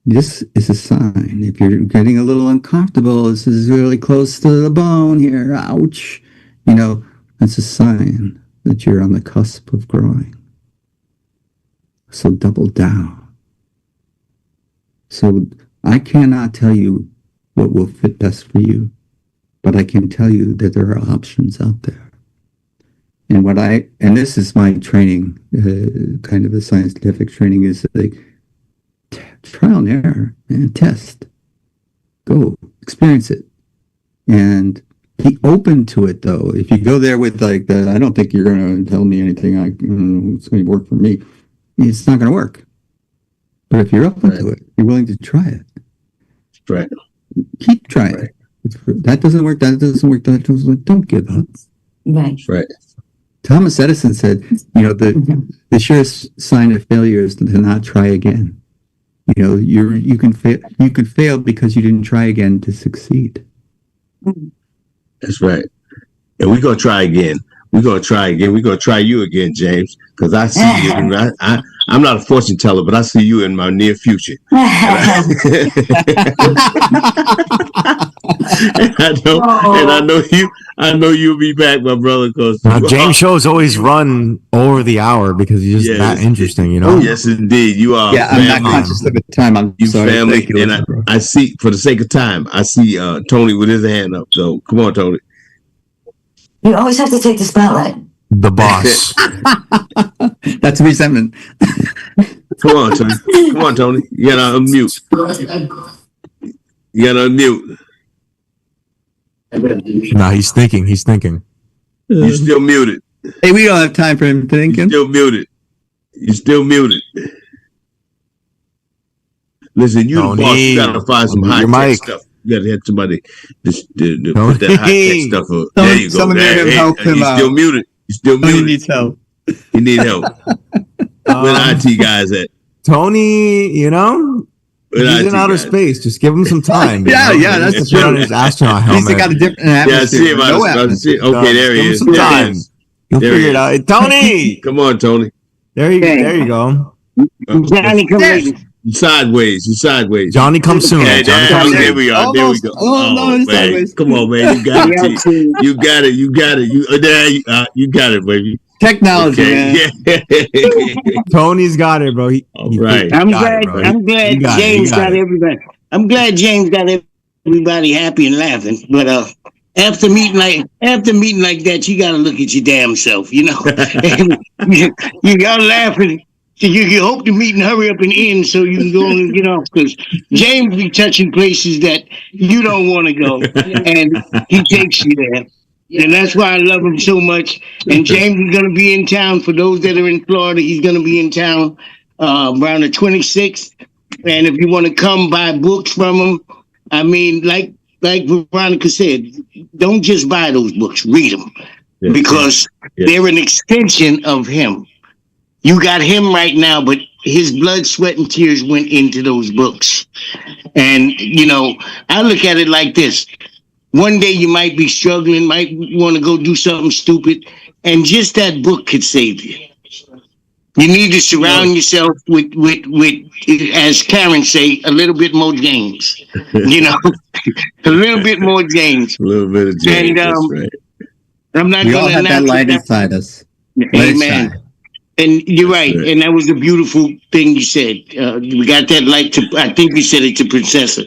this is a sign. If you're getting a little uncomfortable, this is really close to the bone here. Ouch. That's a sign that you're on the cusp of growing. So double down. So I cannot tell you what will fit best for you, but I can tell you that there are options out there. And this is my training, kind of a scientific training, is like trial and error and test. Go experience it and be open to it. Though, if you go there with I don't think you're going to tell me anything. It's going to work for me. It's not going to work. But if you're open to it, you're willing to try it. Right. Keep trying it. That doesn't work. That doesn't work. That doesn't work. Don't give up. Right. Thomas Edison said, the surest sign of failure is to not try again. You can fail because you didn't try again to succeed. That's right. And we're gonna try again. We're gonna try again. We're gonna try you again, James, because I see you. I'm not a fortune teller, but I see you in my near future. I know you'll be back, my brother. Because James shows always run over the hour because he's just that interesting, Oh, yes, indeed, you are. Yeah, family. I'm not conscious of the time. I'm sorry. Family, and I see, for the sake of time, I see Tony with his hand up. So come on, Tony. You always have to take the spotlight. The boss. That's resentment. Come on, Tony. Come on, Tony. You gotta unmute. You gotta unmute. No, he's thinking. He's thinking. You still muted. Hey, we don't have time for him thinking. You still muted. You still muted. Listen, you the boss. You gotta find some high tech stuff. You gotta have somebody to put that high tech stuff up. There you go. Somebody help him you out. still muted. You still muted. He needs help. He need help. Where the IT guys at? Tony, he's in outer space. Just give him some time. Yeah, that's true. On his astronaut helmet. He's got a different atmosphere. I see him. Okay, there he is. Some time. You'll figure it out. Tony! Come on, Tony. There you go. Johnny, come in. Sideways. Johnny, come soon. Okay, there we are. There we go. Oh, no, man. sideways. Come on, man. You got it. You got it. You got it, baby. Technology, man. Yeah. Tony's got it, bro. Right. I'm glad James got everybody. I'm glad James got everybody happy and laughing. But after meeting like that, you gotta look at your damn self. You gotta laughing. So you hope the meeting hurry up and end so you can go and get off, because James be touching places that you don't want to go, and he takes you there. And that's why I love him so much. And James is going to be in town. For those that are in Florida, he's going to be in town around the 26th. And if you want to come buy books from him, I mean, like Veronica said, don't just buy those books, read them, because they're an extension of him. You got him right now, but his blood, sweat, and tears went into those books. And, I look at it like this. one day you might be struggling, might want to go do something stupid, and just that book could save you. You need to surround yourself with, as Karen say, a little bit more James. You know, a little bit more James. A little bit of James. And that's right. I'm not We all going to have that light inside us. Amen. And you're right. And that was a beautiful thing you said. We got that light to, I think you said it to Princessa.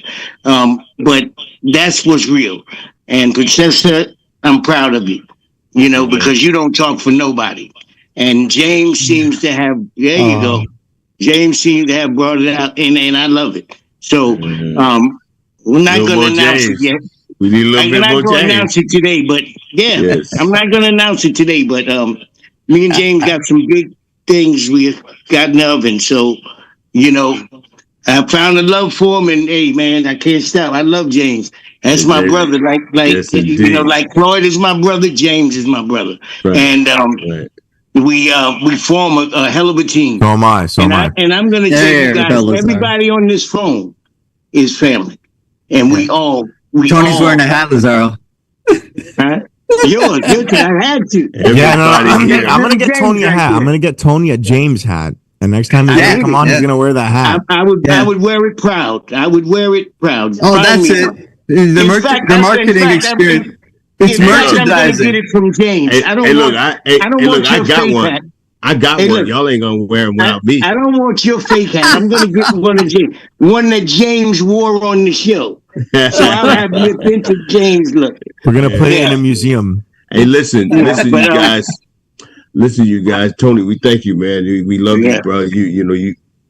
But that's what's real. And Princessa, I'm proud of you, you know, because you don't talk for nobody. And James seems to have, there you go. James seems to have brought it out, and I love it. So we're not going to announce it yet. We need a little bit more James. I'm not going to announce it today, but I'm not going to announce it today, but me and James got some big things we got in the oven. So, you know, I found a love for him, and hey, man, I can't stop. I love James. That's my brother. Like you know, like Floyd is my brother. James is my brother, and we form a hell of a team. So am I. And I'm going to tell you guys, everybody on this phone is family, and we all. Tony's wearing a hat, Lazaro. Huh? Yours, I had to. I'm gonna get Tony a hat. I'm gonna get Tony a James hat. And next time he's gonna come on, he's gonna wear that hat. I would wear it proud. I would wear it proud. Oh, that's it. The marketing experience. It's merchandising. I'm gonna get it from James. I don't want your fake hat. I got one. Y'all ain't gonna wear them without me. I don't want your fake hat. I'm gonna get one of James. One that James wore on the show. So I'll have the authentic James look. We're gonna put it in a museum. Hey, listen, you guys. Listen, you guys. Tony, we thank you, man. We love you, bro.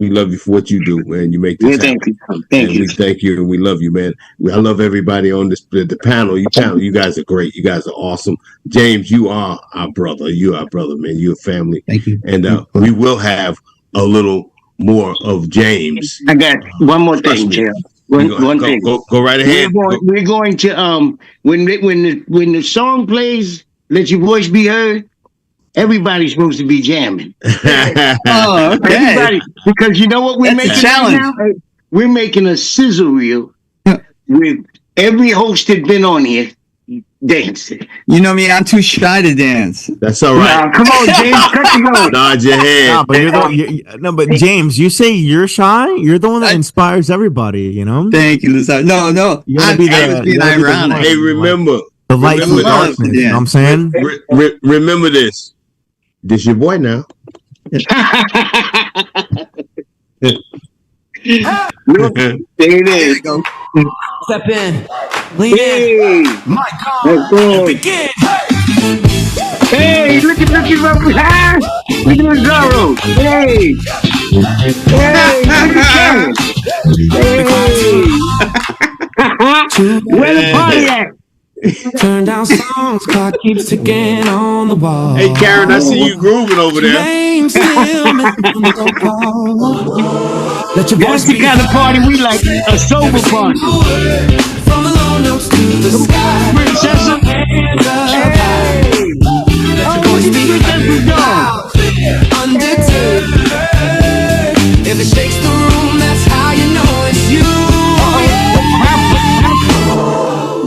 We love you for what you do, man. You make this happen. Thank you. We thank you, and we love you, man. I love everybody on the panel. You guys are great. You guys are awesome. James, you are our brother. You are our brother, man. You're a family. Thank you. And we will have a little more of James. I got one more thing, Jim. One thing. Go right ahead. We're going to when the song plays, let your voice be heard. Everybody's supposed to be jamming. Oh, okay. Everybody, because you know what we're making right now? We're making a sizzle reel with every host that been on here dancing. You know me, I'm too shy to dance. That's all right. Nah, come on, James, cut the going. Nod your head. But James, you say you're shy. You're the one that inspires everybody. You know. Thank you, Lisa. No. I was being ironic. Hey, remember the light and the darkness. You know what I'm saying? Remember this. This your boy now. There it is. Step in. Lean in. My God. Begin. Hey, look at Lazaro. Hey, look at Karen. Hey. Where the party at? Turn down songs, clock keeps ticking on the wall. Hey, Karen, I see you grooving over there. Name still missing the call. Let your That's the kind of party we like, a sober party. From the low notes to the sky. Princessa. Hey. Princessa's gone. Undeterred. If it shakes the room, that's how you know it's you.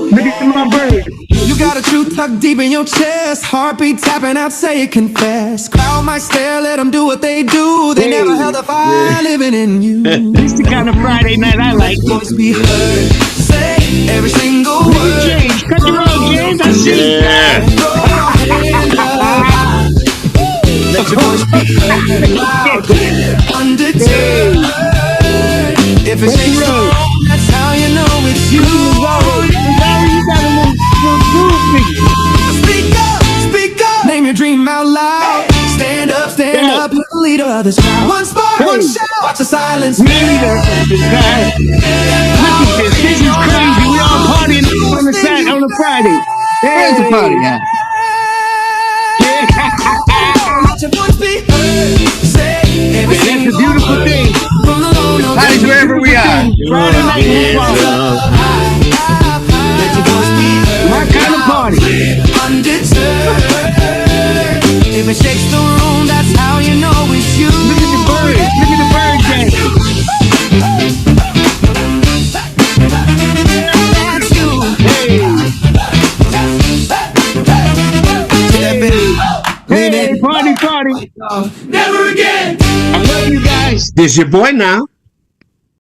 Look at my bird. You got a truth tucked deep in your chest. Heartbeat tapping out, say it, confess. Crowd might stare, let them do what they do. They never held a fire living in you. This is the kind of Friday night I like. Voice be heard. Say every single word. James, cut the road, James. I see. Let your voice be heard. Undeterred. If it shakes the room, that's how you know it's you. Speak up, name your dream out loud. Stand up, you're the leader of this crowd. One spark, one shout, watch the silence. Look at this, this is crazy. We all partying on a Friday. Where's the party at? Let your voice be heard. Say every That's a beautiful thing. Party's wherever we are. Friday night, let your voice be heard. my kind of party. Undeterred. If it shakes the room, that's how you know it's you. Look at the bird. Look at the bird dance. That's you. Hey. recording. Never again. I love you guys. This your boy now.